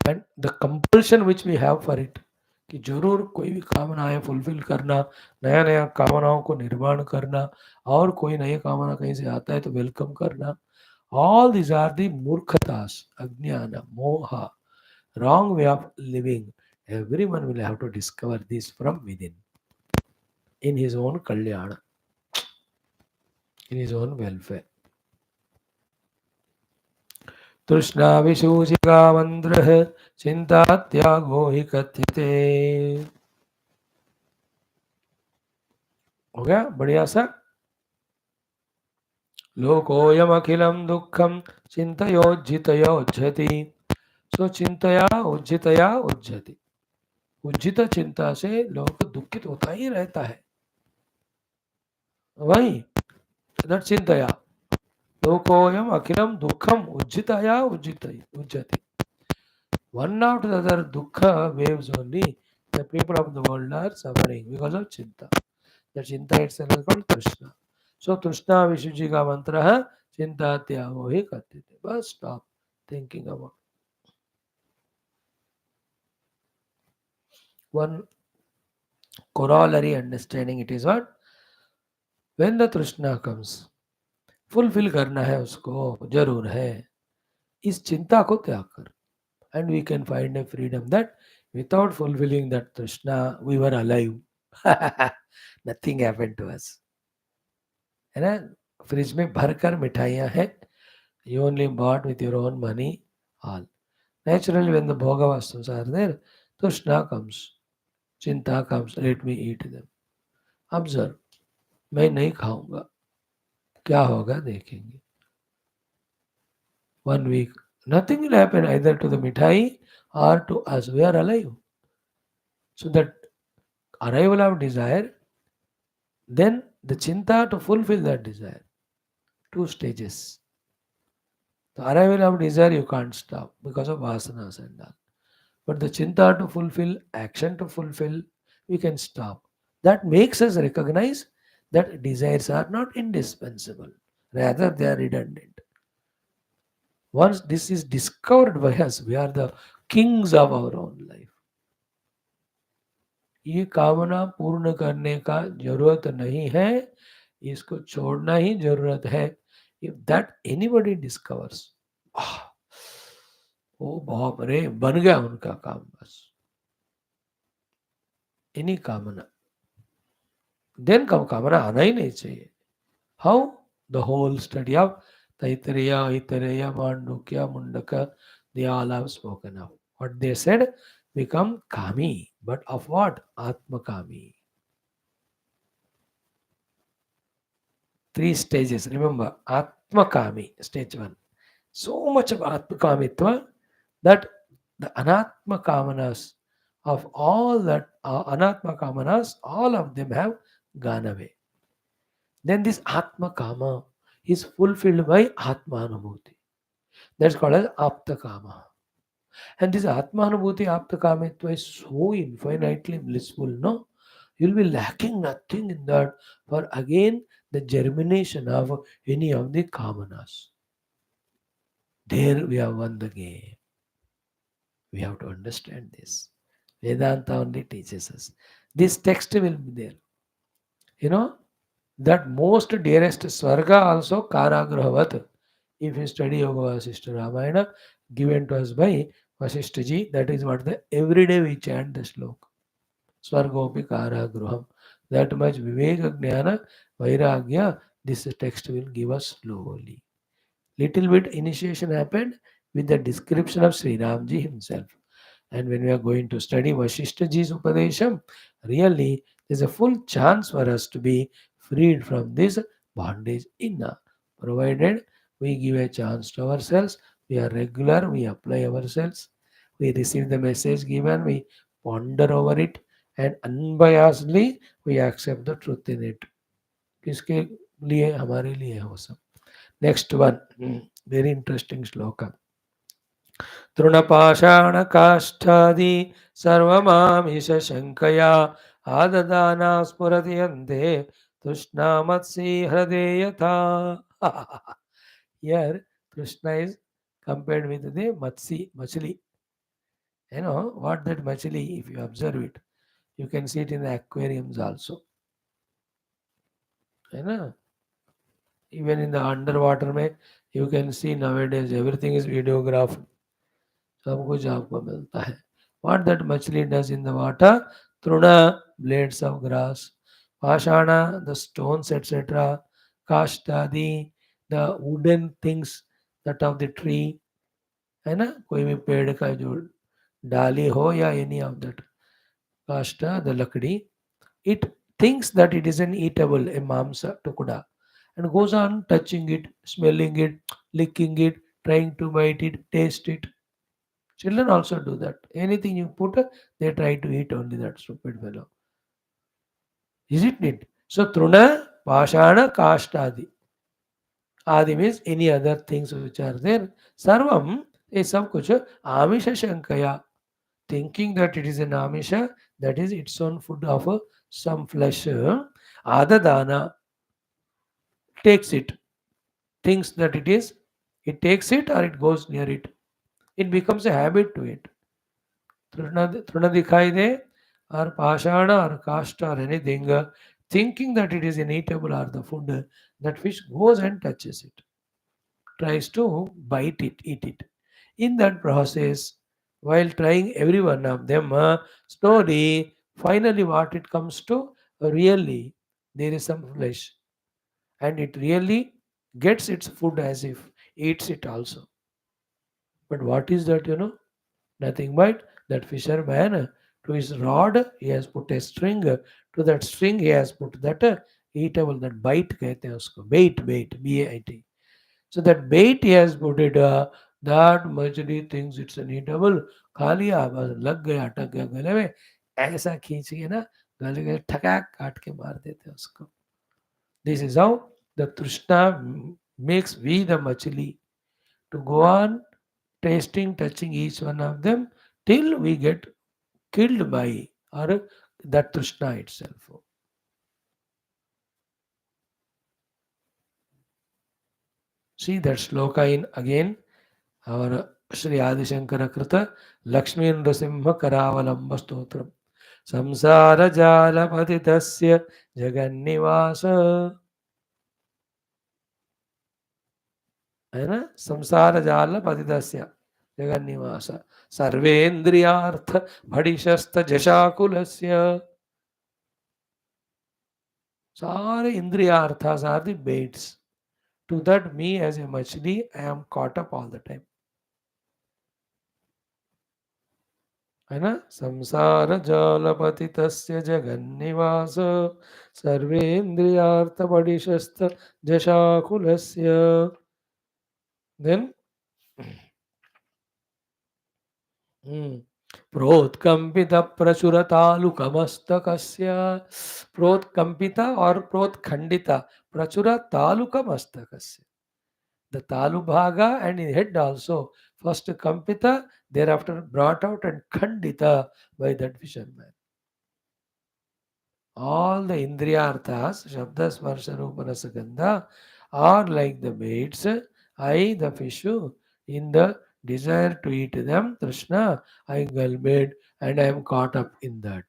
And the compulsion which we have for it, कि जरूर कोई भी कामना है fulfil करना, नया नया कामनाओं को निर्माण करना, और कोई नई कामना कहीं से आता है तो वेलकम करना. All these are the murkhatas, ajnana, moha, wrong way of living. Everyone will have to discover this from within, in his own kalyana, in his own welfare. तृष्णा विशूचिका मंत्र चिंता त्यागो ही कथ्यते. हो गया बढ़िया सा. लोकोयम अखिलम दुखम चिंतयोज्जितयोज्झति. सो चिंतया उज्जितया उज्झति. उज्जित चिंता से लोग दुखित होता ही रहता है. वही चिंतया लोकोयम अखिलम दुखम उज्जितया उज्जति. One after the other dukkha waves only. The people of the world are suffering because of chinta. The chinta itself is called Trishna. So Trishna Vishuji ka mantra hai chinta tyago hi kathite. But stop thinking about. One corollary understanding it is what? When the Trishna comes, fulfill करना है उसको जरूर है. इस चिंता को त्याग कर. And we can find a freedom that without fulfilling that Trishna, we were alive. Nothing happened to us. है ना? फ्रिज में भरकर मिठाइयाँ हैं. You only bought with your own money all. Naturally, when the bhoga vastus are there, Trishna comes, Chinta comes, let me eat them. Observe, मैं नहीं खाऊंगा, क्या होगा देखेंगे. 1 week, nothing will happen either to the mithai or to us. We are alive. So that arrival of desire, then the chinta to fulfill that desire. 2 stages. The arrival of desire you can't stop because of vasanas and all. But the chinta to fulfill, action to fulfill, we can stop. That makes us recognize that desires are not indispensable. Rather, they are redundant. Once this is discovered by us, we are the kings of our own life. ये कामना पूर्ण करने का जरूरत नहीं है, इसको छोड़ना ही जरूरत है. If that anybody discovers, ओ बाप रे, बन गया उनका काम बस. एनी कामना, देन कामना आना ही नहीं चाहिए. How? The whole study of Taittiriya, Aitareya, Mandukya, Mundaka, they all have spoken of. What they said, become kami. But of what? Atma kami. Three stages. Remember, Atma kami, stage one. So much of Atma kamitva that the Anatma kamanas of all that Anatma kamanas, all of them have gone away. Then this Atma kama is fulfilled by Atma anubhuti. That's called as Aptakama. And this Atmanubhuti Aptakamitva is so infinitely blissful, no? You'll be lacking nothing in that for again the germination of any of the kamanas. There we have won the game. We have to understand this. Vedanta only teaches us. This text will be there. You know, that most dearest Swarga also Karagrahavat. If you study Yoga Vaashishtha Ramayana given to us by Vaashishtha ji, that is what the everyday we chant the sloka. Swargopi Karagraham. That much Viveka Jnana Vairagya this text will give us slowly. Little bit initiation happened with the description of Sri Ramji himself. And when we are going to study Vaashishtha ji's Upadesham, really there's a full chance for us to be freed from this bondage inna. Provided we give a chance to ourselves, we are regular, we apply ourselves, we receive the message given, we ponder over it, and unbiasedly we accept the truth in it. किसके लिए हमारे लिए हो सब. Next one, very interesting shloka. तृणपाषाणकाष्ठादि सर्वमामिष शङ्कया आददाना स्फुरति अन्ते तृष्णामत्सि हृदे यथा. Here Krishna is compared with the matsi, machli. You know what that machli, if you observe it, you can see it in the aquariums also. You know, even in the underwater में you can see nowadays everything is videographed. सब कुछ आपको मिलता है. What that machli does in the water? Truna, blades of grass. Pashana, the stones, etc. Kashtadi, the wooden things that of the tree. है ना, कोई भी पेड़ का जो डाली हो या any of that. Kashta, the lakdi. It thinks that it is an eatable, a mamsa, tukuda, and goes on touching it, smelling it, licking it, trying to bite it, taste it. Children also do that. Anything you put, they try to eat only that stupid fellow. Isn't it? So, Truna, Pashana, Kashtadi. Adi means any other things which are there. Sarvam is some kuch Amisha Shankaya. Thinking that it is an Amisha, that is its own food of some flesh. Adadana takes it, thinks that it takes it or it goes near it. It becomes a habit to it. तृण दिखाई दे or pashana or kasta or anything, thinking that it is an eatable or the food, that fish goes and touches it, tries to bite it, eat it. In that process, while trying every one of them, slowly, finally, what it comes to, really, there is some flesh, and it really gets its food as if eats it also. But what is that, Nothing but that fisherman, to his rod he has put a string. To that string he has put that eatable, that bait कहते हैं उसको, bait, B-A-I-T. So that bait he has put it, that machli thinks it's an eatable. खा लिया, बस लग गया, अटक गया गले में, ऐसा खींच के ना गले के ठकाक काट के मार देते हैं उसको. This is how the Trishna makes we the machli to go on tasting, touching each one of them till we get killed by or that Trishna itself. See that sloka in again our Shri Adi Shankara Krita Lakshmi Nrasimha Karavalamba Stotram Samsara Jala Patitasya Jagannivasa. है ना, संसार जाल पतितस्य जगन्निवास सर्वेन्द्रियार्थ भडिशस्त जशाकुलस्य. So all indriya arthas are the baits. To that me as a machli, I am caught up all the time. है ना? संसार जालपति तस्य जगन्निवास सर्वेन्द्रियार्थ परिशस्त जशाकुलस्य. Then प्रोत्कंपित प्रचुर तालुकमस्तकस्य. प्रोत्कंपित और प्रोत्खंडित प्रचुर तालुकमस्तकस्य. The talu bhaga and in head also. First kampita, thereafter brought out and khandita by that fisherman. All the indriyarthas, shabda, sparsha, rupa, rasa, gandha, are like the baits. I, the fish, in the desire to eat them, Trishna, I gulbed and I am caught up in that.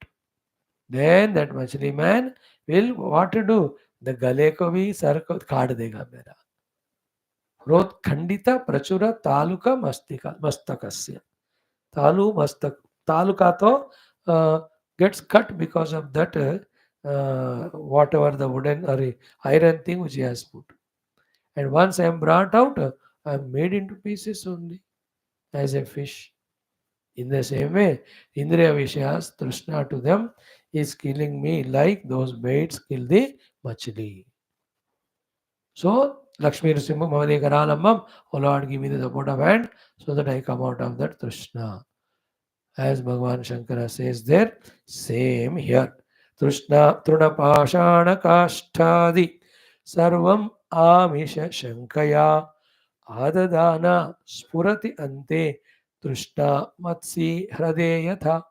Then that machli man will what to do? The gale ko bhi sar ko kaat dega mera. प्रोत्खंडित प्रचुर taluka मस्तकस्य. Talu mastak. Taluka to gets cut because of that whatever the wooden or iron thing which he has put. And once I am brought out, I am made into pieces only as a fish. In the same way, Indriya Vishayas, Trishna to them is killing me like those baits kill the machli. So, Lakshmi Nrsimha Mamade Karalamam, O Lord, give me the support of hand so that I come out of that Trishna. As Bhagavan Shankara says there, same here. Trishna Trunapashana Kashtadi Sarvam Amisha Shankaya Adadana Spurati Ante Trishna Matsi Hradeyatha.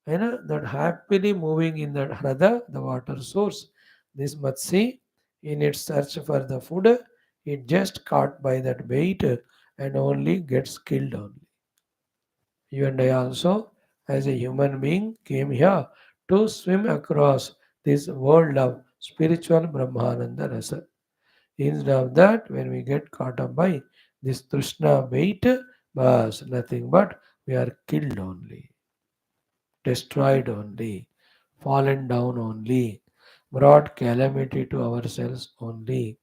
You know, that happily moving in that Hrada, the water source. This Matsi, in its search for the food, it just caught by that bait and only gets killed only. You and I also, as a human being, came here to swim across this world of spiritual Brahmananda Rasa. Instead of that, when we get caught up by this Trishna bait, bas, nothing but we are killed only, destroyed only, fallen down only, brought calamity to ourselves only,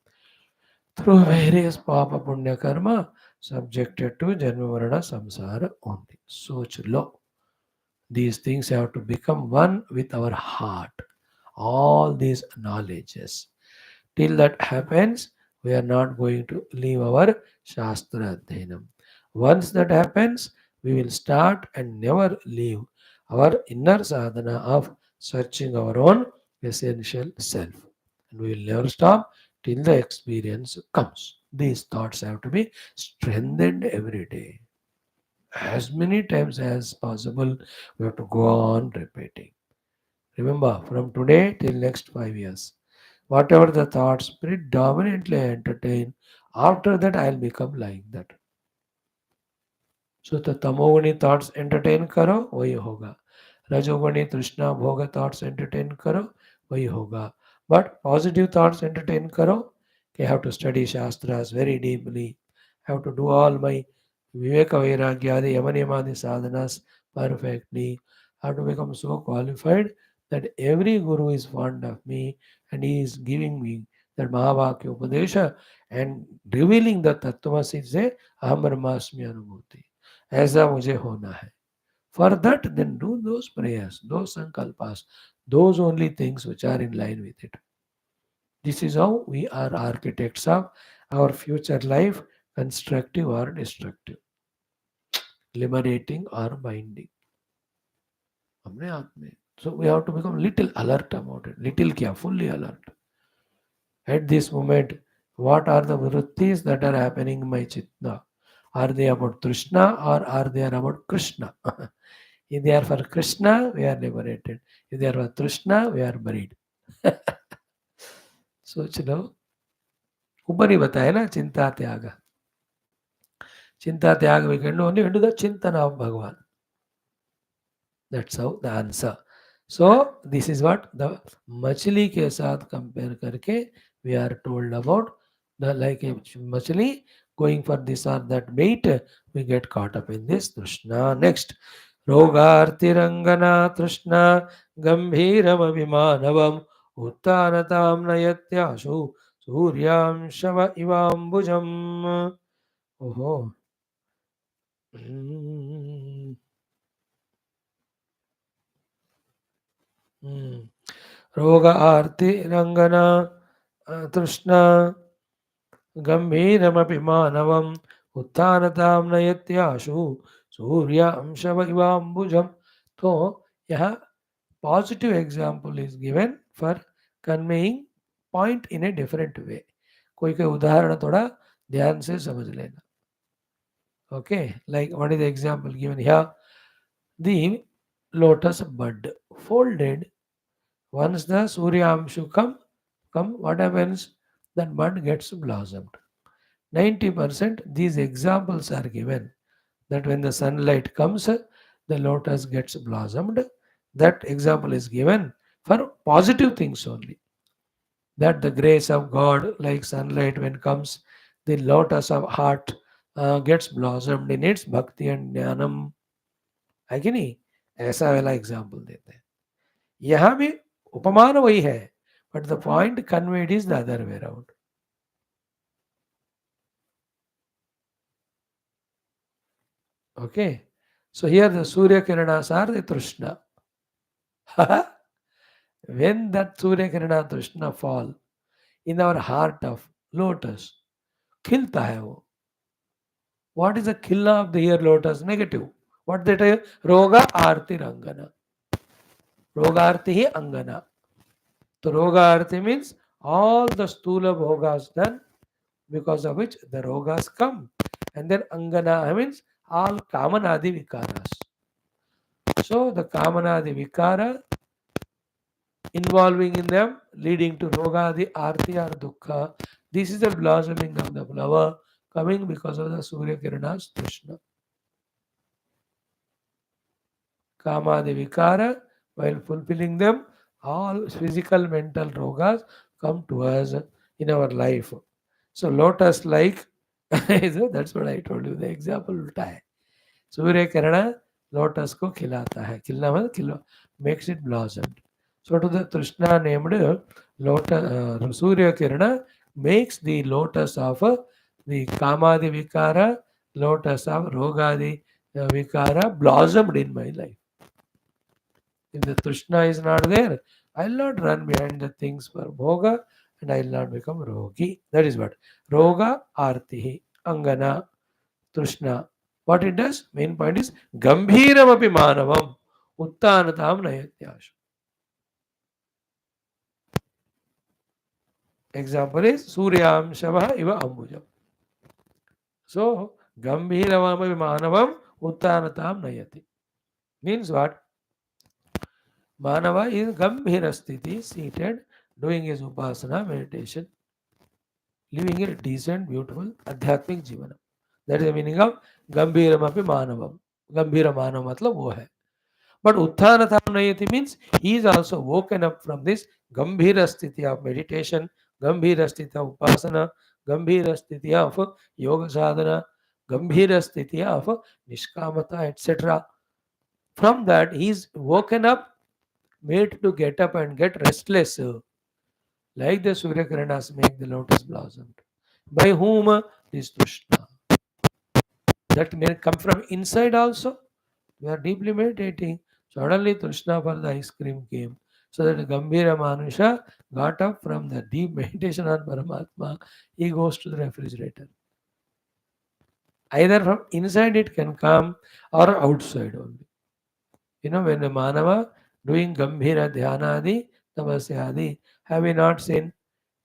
through various papa punya karma, subjected to janma varana samsara only. Soch lo. These things have to become one with our heart. All these knowledges. Till that happens, we are not going to leave our Shastra Adhayanam. Once that happens, we will start and never leave our inner sadhana of searching our own essential self. And we will never stop till the experience comes. These thoughts have to be strengthened every day. As many times as possible, we have to go on repeating. Remember, from today till next 5 years, whatever the thoughts predominantly I entertain, after that I'll become like that. So the tamogani thoughts entertain karo, wahi hoga. Rajogani Trishna Bhoga thoughts entertain karo, wahi hoga. But positive thoughts entertain karo, I have to study Shastras very deeply. I have to do all my Viveka Vairagya, the Yamaniyamadi sadhanas perfectly. I have to become so qualified that every guru is fond of me and he is giving me that Mahavakya Upadesha and revealing the Tattvamasi se Aham Brahmasmi Anubhuti. ऐसा मुझे होना है. For that, then do those prayers, those sankalpas, those only things which are in line with it. This is how we are architects of our future life, constructive or destructive, liberating or binding. हमने हाथ में. So we have to become little alert about it. Little क्या, fully alert. At this moment, what are the vrittis that are happening in my chitta? Are they about Trishna or are they about Krishna? If they are for Krishna, we are liberated. If they are for Trishna, we are buried. सोच लो. ऊपर ही बताया ना चिंता त्याग. Chinta त्याग we can do only into the Chintana of Bhagavan. That's how the answer. So this is what the machli के साथ compare करके we are told about the like a machli going for this or that bait, we get caught up in this Trishna. Next, Rogartirangana Trishna Gambhiram Abhimanavam उत्तानतां नयत्याशु सूर्यां शव इवाम्बुजम्. ओहो. Hmm. Hmm. Roga arti rangana trishna gambhiramapi manavam उत्थानताम नयत्याशु सूर्य अंशव इवाम्बुजम. तो यहाँ positive example is given for conveying point in a different way. कोई कोई उदाहरण थोड़ा ध्यान से समझ लेना. Okay, like what is the example given here? The lotus bud folded. Once the Suryamshu come, what happens? That bud gets blossomed. 90% these examples are given that when the sunlight comes, the lotus gets blossomed. That example is given for positive things only. That the grace of God, like sunlight when comes, the lotus of heart gets blossomed in its bhakti and jnanam. है कि नहीं? ऐसा वाला example देते हैं. यहाँ भी उपमान वही है, but the point conveyed is the other way around. Okay, so here the Surya Kiranas are the Trishna. When that Surya Kirana Trishna fall in our heart of lotus, खिलता है वो. What is the khilna of the ear lotus? Negative. What that is? Roga arti rangana. Roga arti hi angana. So roga arti means all the stula bhogas done, because of which the rogas come. And then angana means all kamanadi vikaras. So the kamanadi vikara involving in them leading to rogadi arti or dukkha. This is the blossoming of the flower coming because of the Surya Kirana's Trishna. Kamadi vikara, while fulfilling them, all physical, mental rogas come to us in our life. So lotus like, that's what I told you, the example ulta hai. Surya Kiran lotus को खिलाता है. खिलना मतलब खिलो, makes it blossomed. So to the Trishna named lotus, Surya Kirana makes the lotus of the Kamadi Vikara, lotus of Rogadi Vikara blossomed in my life. If the Trishna is not there, I will not run behind the things for Bhoga and I will not become Rogi. That is what. Roga Artihi Angana Trishna. What it does? Main point is Gambhiram api manavam uttanatam nayatyashu. Example is Suryam Shavaha iva ambujam. So Gambhiram api manavam uttanatam nayati. Means what? Manava is Gambhira sthiti, seated, doing his upasana, meditation, living a decent, beautiful, adhyatmic jivana. That is the meaning of Gambhiram api manavam. Gambhira manav मतलब वो है. But Uttanatam Nayati means he is also woken up from this Gambhira sthiti of meditation, Gambhira sthiti of upasana, Gambhira sthiti of yoga sadhana, Gambhira sthiti of nishkamata, etc. From that, he is woken up, made to get up and get restless, like the Surya Kiranas make the lotus blossom. By whom? This Trishna. That may come from inside also. We are deeply meditating. Suddenly Trishna for the ice cream came. So that Gambhira Manusha got up from the deep meditation on Paramatma. He goes to the refrigerator. Either from inside it can come or outside only. You know, when a Manava doing Gambhira Dhyanadi, Tapasyadi, have we not seen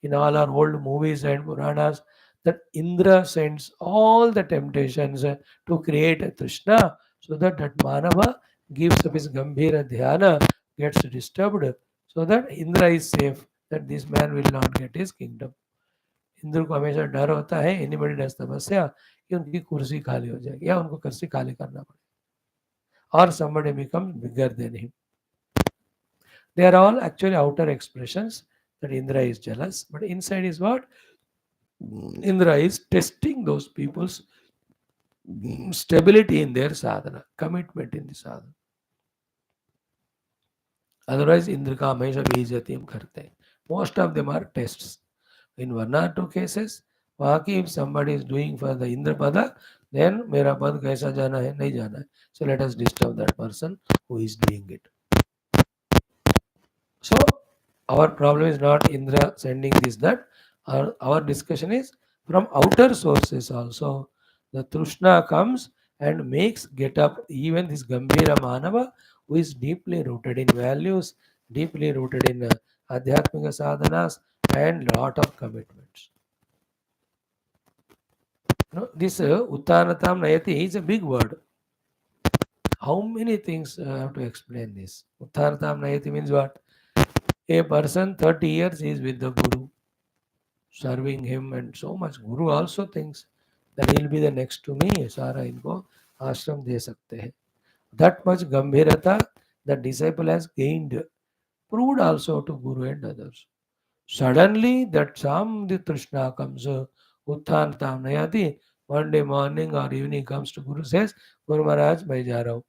in all our old movies and Puranas that Indra sends all the temptations to create a Trishna so that Manava gives up his Gambhira Dhyana, gets disturbed, so that Indra is safe, that this man will not get his kingdom. Indra को हमेशा डर होता है anybody does तपस्या कि उनकी कुर्सी खाली हो जाएगी या उनको कुर्सी खाली करना पड़े और somebody becomes bigger than him. They are all actually outer expressions that Indra is jealous, but inside is what? Indra is testing those people's stability in their sadhana, commitment in the sadhana. Otherwise, Indra का हमेशा बेइज्जती हम करते हैं. Most of them are tests. In one or two cases, वहाँ की if somebody is doing for the Indrapada, then मेरा पद कैसा जाना है नहीं जाना है. So let us disturb that person who is doing it. So our problem is not Indra sending this that. Our discussion is from outer sources also. The Trushna comes and makes get up even this Gambhira Manava who is deeply rooted in values, deeply rooted in Adhyatmika sadhanas and lot of commitments. This Uttanatam Nayati is a big word. How many things I have to explain this? Uttanatam Nayati means what? A person 30 years is with the Guru, serving him and so much. Guru also thinks that he'll be the next to me. सारा इनको आश्रम दे सकते हैं. That much gambhirata the disciple has gained, proved also to Guru and others. Suddenly that some the Trishna comes, Utthan Tam Nayati, one day morning or evening comes to Guru, says, Guru Maharaj, मैं जा रहा हूँ.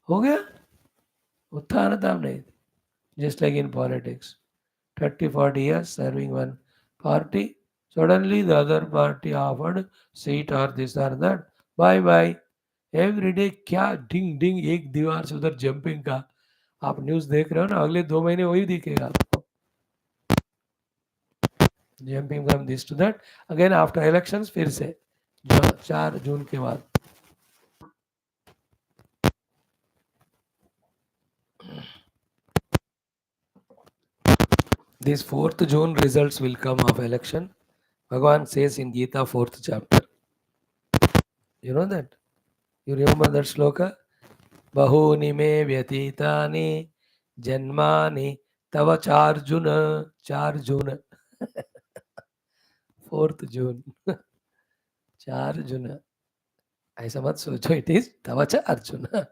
हो गया उत्थान ताम नहीं. Just like in politics, 30 40 years serving one party, suddenly the other party offered seat or this or that, bye bye. Every day क्या डिंग डिंग एक दीवार से उधर जंपिंग का आप न्यूज देख रहे हो ना, अगले 2 महीने वही दिखेगा आपको. Jumping from this to that again after elections, फिर से 4 जून के बाद. This 4th June results will come of election. Bhagavan says in Gita 4th chapter. You know that? You remember that sloka? Bahuni me vyatitani janmani tava charjuna. 4 June. 4th June. 4 June. ऐसा मत सोचो, it is tavacha arjuna.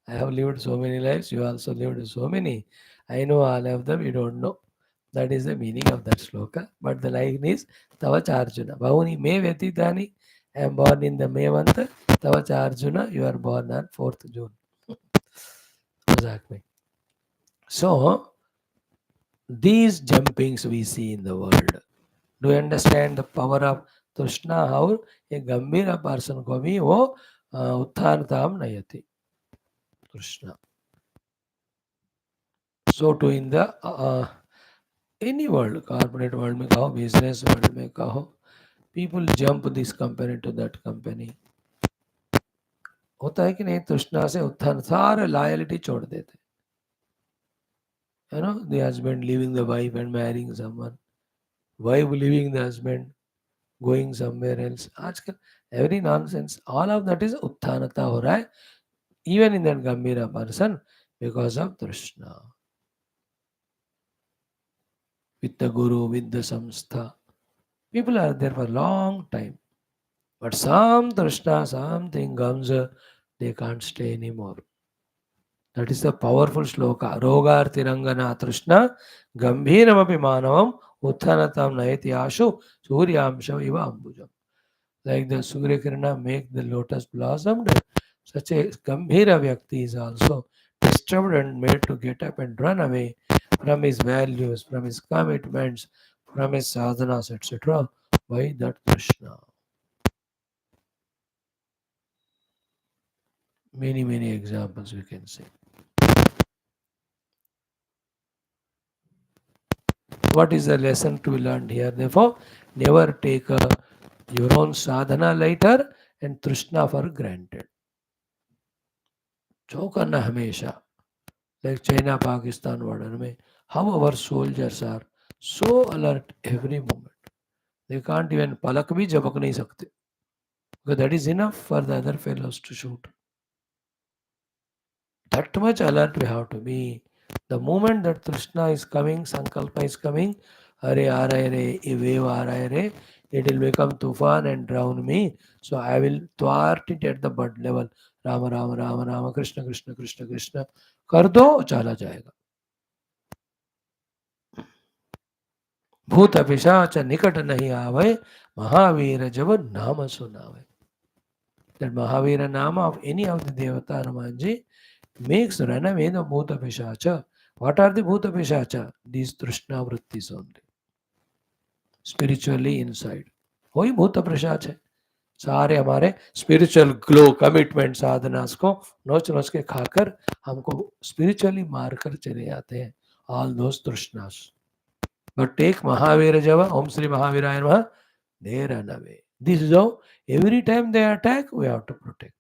I have lived so many lives, you also lived so many. I know all of them, you don't know. That is the meaning of that sloka. But the line is tavacha arjuna. Bahuni me vyatitani. I am born in the May month. Tavacha arjuna, you are born on 4th June. Exactly. So, these jumpings we see in the world. Do you understand the power of Trishna? How a Gambhira person ko bhi wo Utthartam Nayati. Trishna. So too in the any world, corporate world में कहो, business world में कहो, people jump this company to that company. होता है कि नहीं? तृष्णा से उत्थान सारे लॉयल्टी छोड़ देते. You know, the husband leaving the wife and marrying someone, wife leaving the husband, going somewhere else. आजकल every nonsense, all of that is उत्थानता हो रहा है, even in that Gambhira person, because of Trishna. With the Guru, with the Samstha, people are there for a long time. But some Trishna, something comes, they can't stay anymore. That is the powerful sloka. Rogartirangana Trishna Gambhiramapi Manavam Uttanatam Nayati Ashu Suryamsha Iva Ambujam. Like the Surya Kirana make the lotus blossomed, such a Gambhira Vyakti is also disturbed and made to get up and run away from his values, from his commitments, from his sadhanas, etc. by that Krishna. Many, many examples we can say. What is the lesson to be learned here? Therefore, never take your own sadhana later and Trishna for granted. जो करना हमेशा, like China, Pakistan border में, how our soldiers are so alert every moment. They can't even palak भी झपक नहीं सकते. Because that is enough for the other fellows to shoot. That much alert we have to be. The moment that Trishna is coming, Sankalpa is coming, Hare Arayare, a wave Arayare, it will become Tufan and drown me. So I will thwart it at the bud level. Rama Rama Rama Rama Krishna Krishna Krishna Krishna. कर दो चला जाएगा. भूत पिशाच निकट नहीं आवे, महावीर जब नाम सुनावे. That Mahavira Nama of any of the Devata Hanumanji, makes run away the Bhuta Pishacha. What are the Bhuta Pishacha? These Trishna Vrittis only. Spiritually inside. वही भूत पिशाच है. सारे हमारे स्पिरिचुअल ग्लो कमिटमेंट साधनास को नोच नोच के खाकर हमको स्पिरिचुअली मारकर चले जाते हैं. ऑल दोस तृष्णास. बट टेक महावीर जब ओम श्री महावीराय नमः, they run away. This is how every time they attack, we have to protect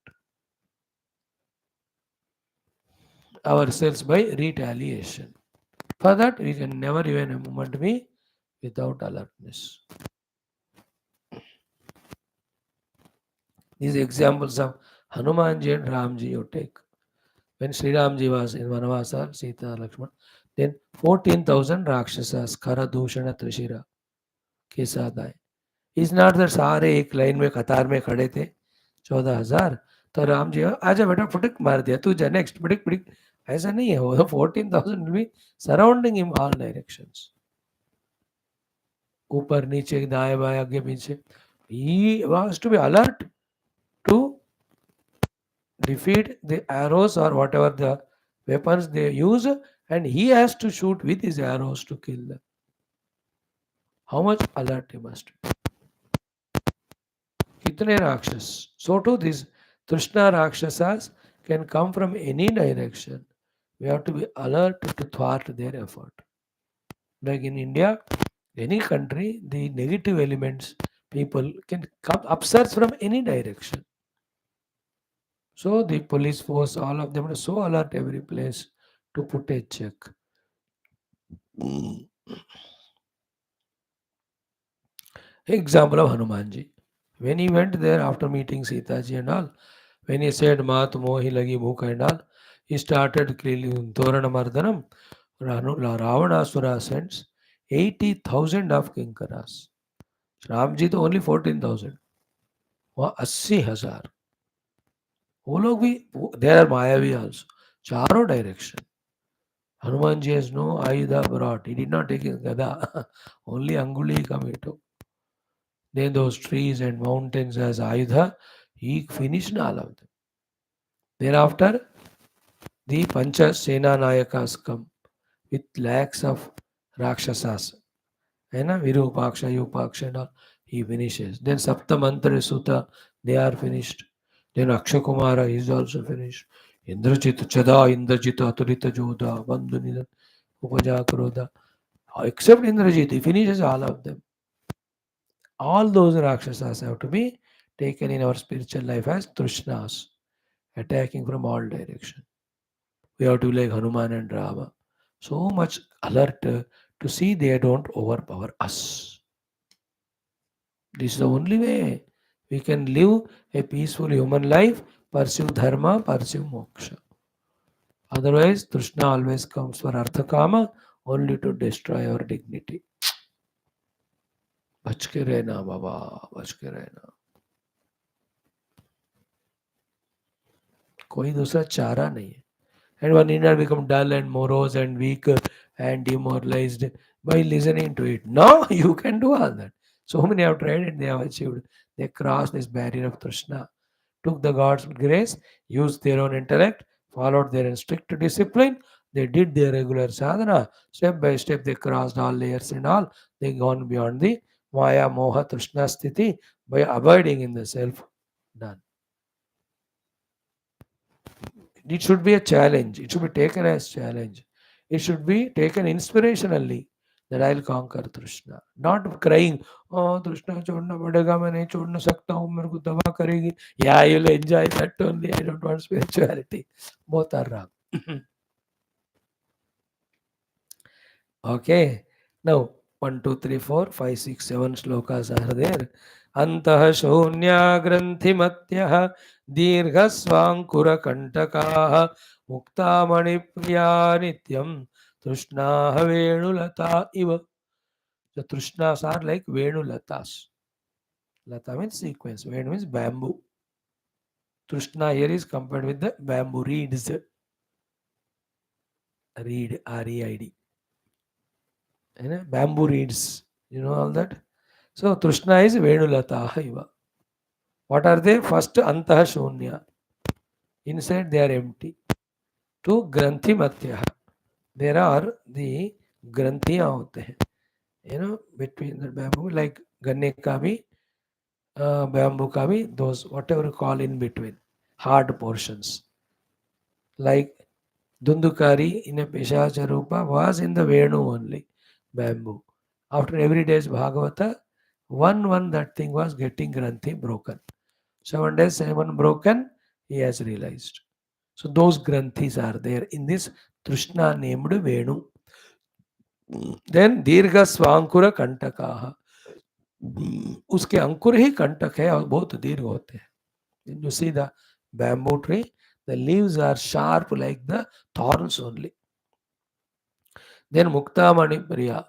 ourselves by retaliation. For that, we can never even a moment be without alertness. These examples of Hanumanji and Ramji you take. When Sri Ramji was in Vanavasa, Sita, Lakshman, then 14,000 Rakshasas, Khara, Dushana, Trishira के साथ आए. Is not that सारे एक line में कतार में खड़े थे 14,000. तो राम जी आजा बेटा फटक मार दिया तू जा नेक्स्ट पिटिक पिटिक. ऐसा नहीं है. वो 14,000 will be surrounding him all directions. ऊपर नीचे दाएं बाएं आगे पीछे. He was to be alert to defeat the arrows or whatever the weapons they use, and he has to shoot with his arrows to kill them. How much alert he must be. कितने राक्षस. So too these Trishna Rakshasas can come from any direction. We have to be alert to thwart their effort. Like in India, any country, the negative elements, people can come upsurge from any direction. So the police force, all of them are so alert every place to put a check. Example of Hanumanji. When he went there after meeting Sita ji and all, when he said Mat Mohi Lagi Bhukha and all, he started killing Torana Mardanam. Ravanasura sends 80,000 of Kinkaras. Ramji to only 14,000. वहाँ 80,000. वो लोग भी, there are Mayavi also. चारों direction. Hanuman ji has no Ayudha brought. He did not take his Gada. Only Anguli Kamito. Then those trees and mountains as Ayudha, he finished all of them. Thereafter, the Pancha Sena Nayakas come with lakhs of Rakshasas. And Virupaksha, Yupaksha and all, he finishes. Then Sapta Mantra Sutta, they are finished. Then Akshakumara is also finished. Indrajit Chada, Indrajita, Turita Jodha, Bandhunidan, Upaja Krodha. Except Indrajit, he finishes all of them. All those Rakshasas have to be taken in our spiritual life as Trishnas, attacking from all directions. We have to be like Hanuman and Rama. So much alert to see they don't overpower us. This is the only way we can live a peaceful human life, pursue dharma, pursue moksha. Otherwise, Trishna always comes for Artha Kama only to destroy our dignity. बच के रहना बाबा, बच के रहना. कोई दूसरा चारा नहीं है. And one need not become dull and morose and weak and demoralized by listening to it. No, you can do all that. So many have tried and they have achieved. They crossed this barrier of Trishna, took the God's grace, used their own intellect, followed their strict discipline. They did their regular sadhana. Step by step, they crossed all layers and all. They gone beyond the Maya, Moha, Trishna Sthiti by abiding in the self. Done. It should be a challenge. It should be taken as challenge. It should be taken inspirationally that I'll conquer Trishna. Not crying, oh Trishna छोड़ना पड़ेगा, मैं नहीं छोड़ सकता हूँ, मेरे को दबा करेगी. Yeah, you'll enjoy that only. I don't want spirituality. Both are wrong. Okay. Now 1, 2, 3, 4, 5, 6, 7 slokas are there. Antah shoonya granthimatyah दीर्घस्वाङ्कुरकण्टकाः मुक्तामणिप्रिया नित्यं तृष्णाः वेणुलता इव. The Trishnas are like Venulatas. Lata means sequence. Venu means bamboo. Trishna here is compared with the bamboo reeds. Reed, R-E-I-D. Bamboo reeds. You know all that? So Trishna is Venulata iva. What are they? First, Antah Shunya. Inside they are empty. to Granthi Matya. There are the Granthiya होते हैं, between the bamboo, like गन्ने का भी, bamboo का भी, those whatever you call in between, hard portions. Like Dundukari in a Pishacha Rupa was in the Venu only, bamboo. After every day's Bhagavata, one that thing was getting Granthi broken. 7 days, 7 broken, he has realized. So those Granthis are there in this Trishna named Venu. Then Dirgha Swankura Kantakaha. उसके अंकुर ही कंटक है और बहुत दीर्घ होते हैं. You see the bamboo tree, the leaves are sharp like the thorns only. Then Mukta Mani Priya,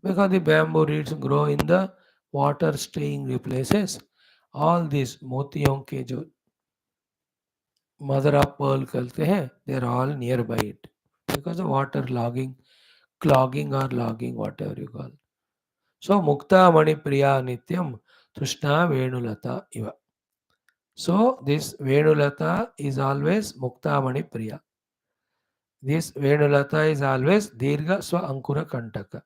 because the bamboo roots grow in the water staying places. All these मोतियों के जो mother of pearl कहते हैं, they are all nearby it because of water logging, clogging or logging, whatever you call. So Mukta Mani Priya Nityam Trishna Venulata Iva. So this Venulata is always Mukta Mani Priya. This Venulata is always Dirgha Swa Ankura Kantaka.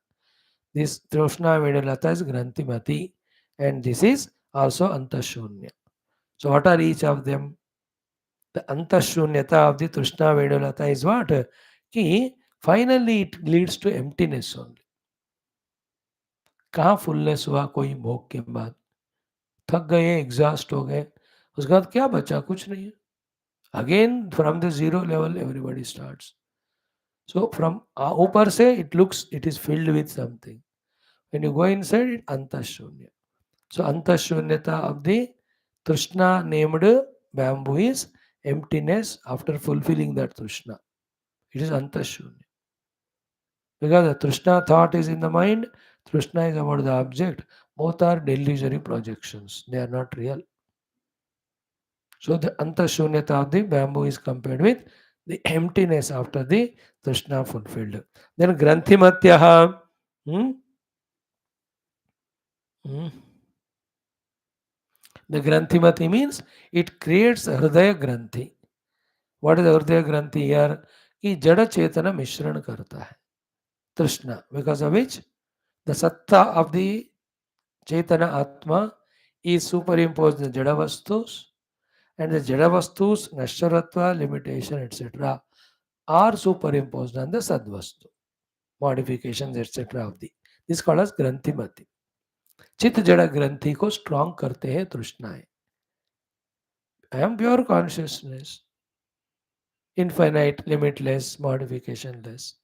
This Trishna Venulata is Granthimati, and this is also Antashunya. So what are each of them? The Antashunyata of the Trishna Venulata is what? Ki finally it leads to emptiness only. कहाँ fullness हुआ कोई भोग के बाद? थक गए, exhaust हो गए, उसके बाद क्या बचा? कुछ नहीं है. Again from the zero level everybody starts. So from ऊपर से it looks it is filled with something. When you go inside it अंतःशून्य. सो अंतःशून्यता ऑफ द तृष्णा named bamboo is emptiness after fulfilling that trishna. It is antashunnya. Because the trishna thought is in the mind, trishna is about the object. Both are delusory projections. They are not real. So the antashunyata of the bamboo is compared with the emptiness after the trishna fulfilled. Then granthimatyaha. Hmm? Hmm. The granthimati means it creates hridaya granthi. What is hridaya granthi here? कि जड़ चेतना मिश्रण करता है तृष्णा, because of which the satta of the chetana atma is superimposed in the jada vastus, and the jada vastus nashcharatva, limitation, etc. are superimposed on the sadvastu, modifications, etc. of the. This is called as granthimati. चित्त जड़ ग्रंथि को strong करते हैं तृष्णाएं. I am pure consciousness, infinite, limitless, modificationless.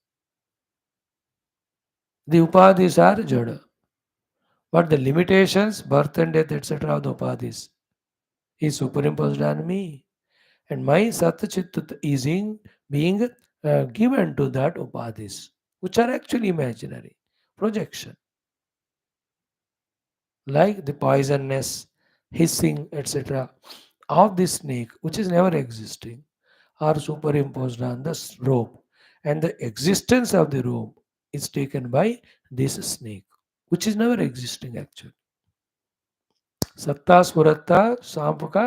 The upadhis are jada, but the limitations, birth and death, etc. of the upadhis is superimposed on me, and my sat chit is being given to that upadhis, which are actually imaginary projection, like the poisonous, hissing, etc. of the snake, which is never existing, are superimposed on the rope, and the existence of the rope is taken by this snake, which is never existing actually. सत्ता स्फुरत्ता सांप का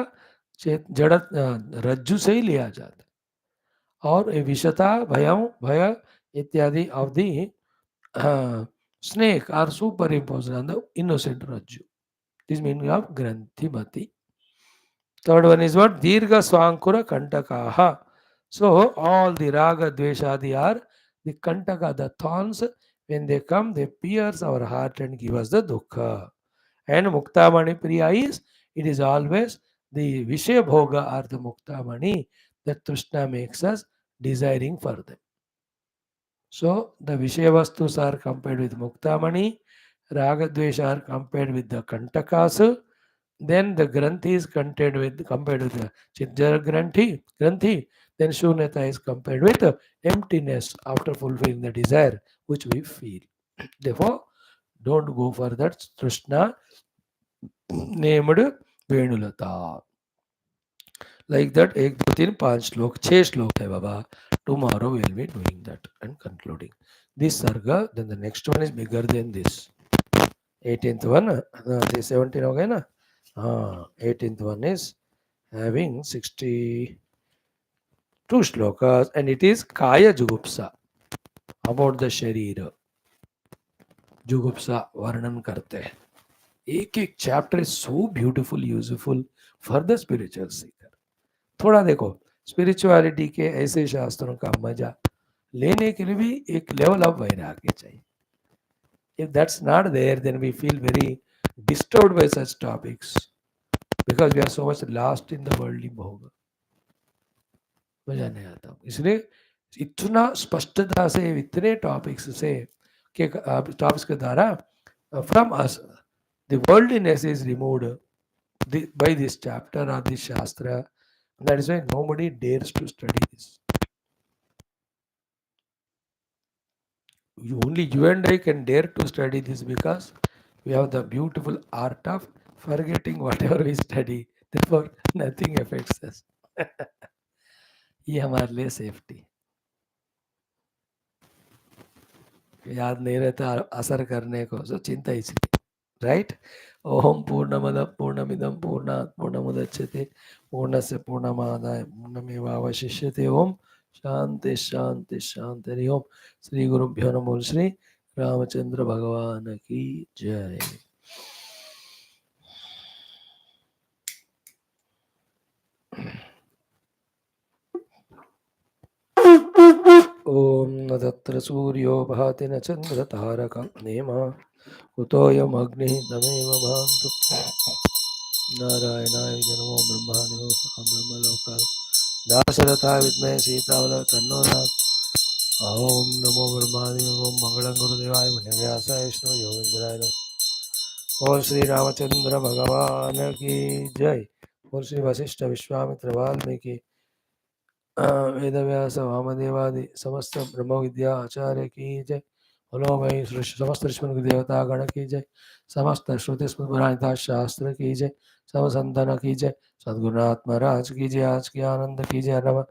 जड़ रज्जु से ही लिया जाता है, और विषता भयम भय इत्यादि of the snake are superimposed on the innocent rajju. This meaning of granthimati. Third one is what? Dirgha swankura kantakaha. So all the raga dveshadi are the kantaka, the thorns. When they come, they pierce our heart and give us the dukkha. And muktamani priya is, it is always the vishaya bhoga or the muktamani that Trishna makes us desiring for them. So the vishaya vastus are compared with muktamani, raga dvesha are compared with the kantakas. Then the granthi is compared with the Chidjara granthi. Then Shunyata is compared with the emptiness after fulfilling the desire which we feel. Therefore, don't go for that Trishna named Venulata. Like that, 1, 2, 3, 5 श्लोक 6 श्लोक है बाबा. Tomorrow we'll be doing that and concluding. This sarga, then the next one is bigger than this. 18th one, 17 हो गए ना? 18th one is having 60 2 shlokas, and it is Kaya Jugupsa, about the Sharira. जुगुप्सा वर्णन करते हैं. एक एक chapter is so beautiful useful for the spiritual Sikar. थोड़ा देखो, स्पिरिचुअलिटी के ऐसे शास्त्रों का मजा लेने के लिए भी एक लेवल ऑफ वैराग्य चाहिए. If that's not there then we feel very disturbed by such topics because we are so much lost in the worldly भोग. मजा नहीं आता. इसलिए इतना स्पष्टता से इतने टॉपिक्स से के टॉपिक्स के द्वारा from us the worldliness is removed by this chapter or this shastra. That is why nobody dares to study this. Only you and I can dare to study this because we have the beautiful art of forgetting whatever we study. Therefore, nothing affects us. ये हमारे लिए safety. याद नहीं रहता असर करने को, सो चिंता इसलिए. राइट. ओम पूर्णमद पूर्णमिदं पूर्णात् पूर्णमुदच्यते पूर्णस्य पूर्णमादाय पूर्णमेवावशिष्यते. ओम शांति शांति शांति. हरि ओम. श्री गुरुभ्यो नमः. श्री रामचंद्र भगवान की जय. ओम न तत्र सूर्यो भाति न चंद्र तारकं नेमा कुतोऽयमग्निः तमेव भान्तु. नारायणाय नमो ब्रह्मादिवो ब्रह्मलोकात् दाशरथाय विद्महे सीतावल तन्नो राम. ओम नमो ब्रह्मादिवो मंगलं गुरुदेवाय व्यासाय विष्णु योगेन्द्राय नमः. और श्री रामचंद्र भगवान की जय. और श्री वशिष्ठ विश्वामित्र वाल्मीकि वेदव्यास वामदेवादि समस्त ब्रह्म विद्या आचार्य की जय. बोलो भाई समस्त ऋषि देवता गण की जय. समस्त श्रुति स्मृति शास्त्र की जय. सब संतन की जय. सद्गुरुनाथ महाराज की जय. आज की आनंद की जय. नमः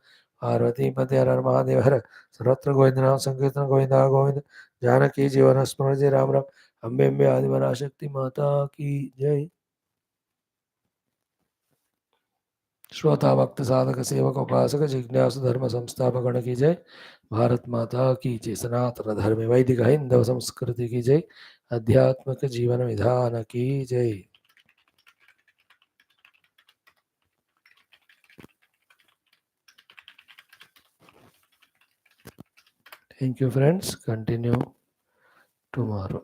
पार्वती पते हर महादेव हर. सर्वत्र गोविंद नाम संकीर्तन गोविंदा गोविंद. जानकी जीवन स्मरण जय. राम राम. अम्बे अम्बे आदिवरा शक्ति माता की जय. श्रोता भक्त साधक सेवक उपासक जिज्ञासु धर्म संस्थापक गण की जय. भारत माता की जय. सनातन धर्म वैदिक हिंदव संस्कृति की जय. आध्यात्मिक जीवन विधान की जय. Thank you friends. Continue tomorrow.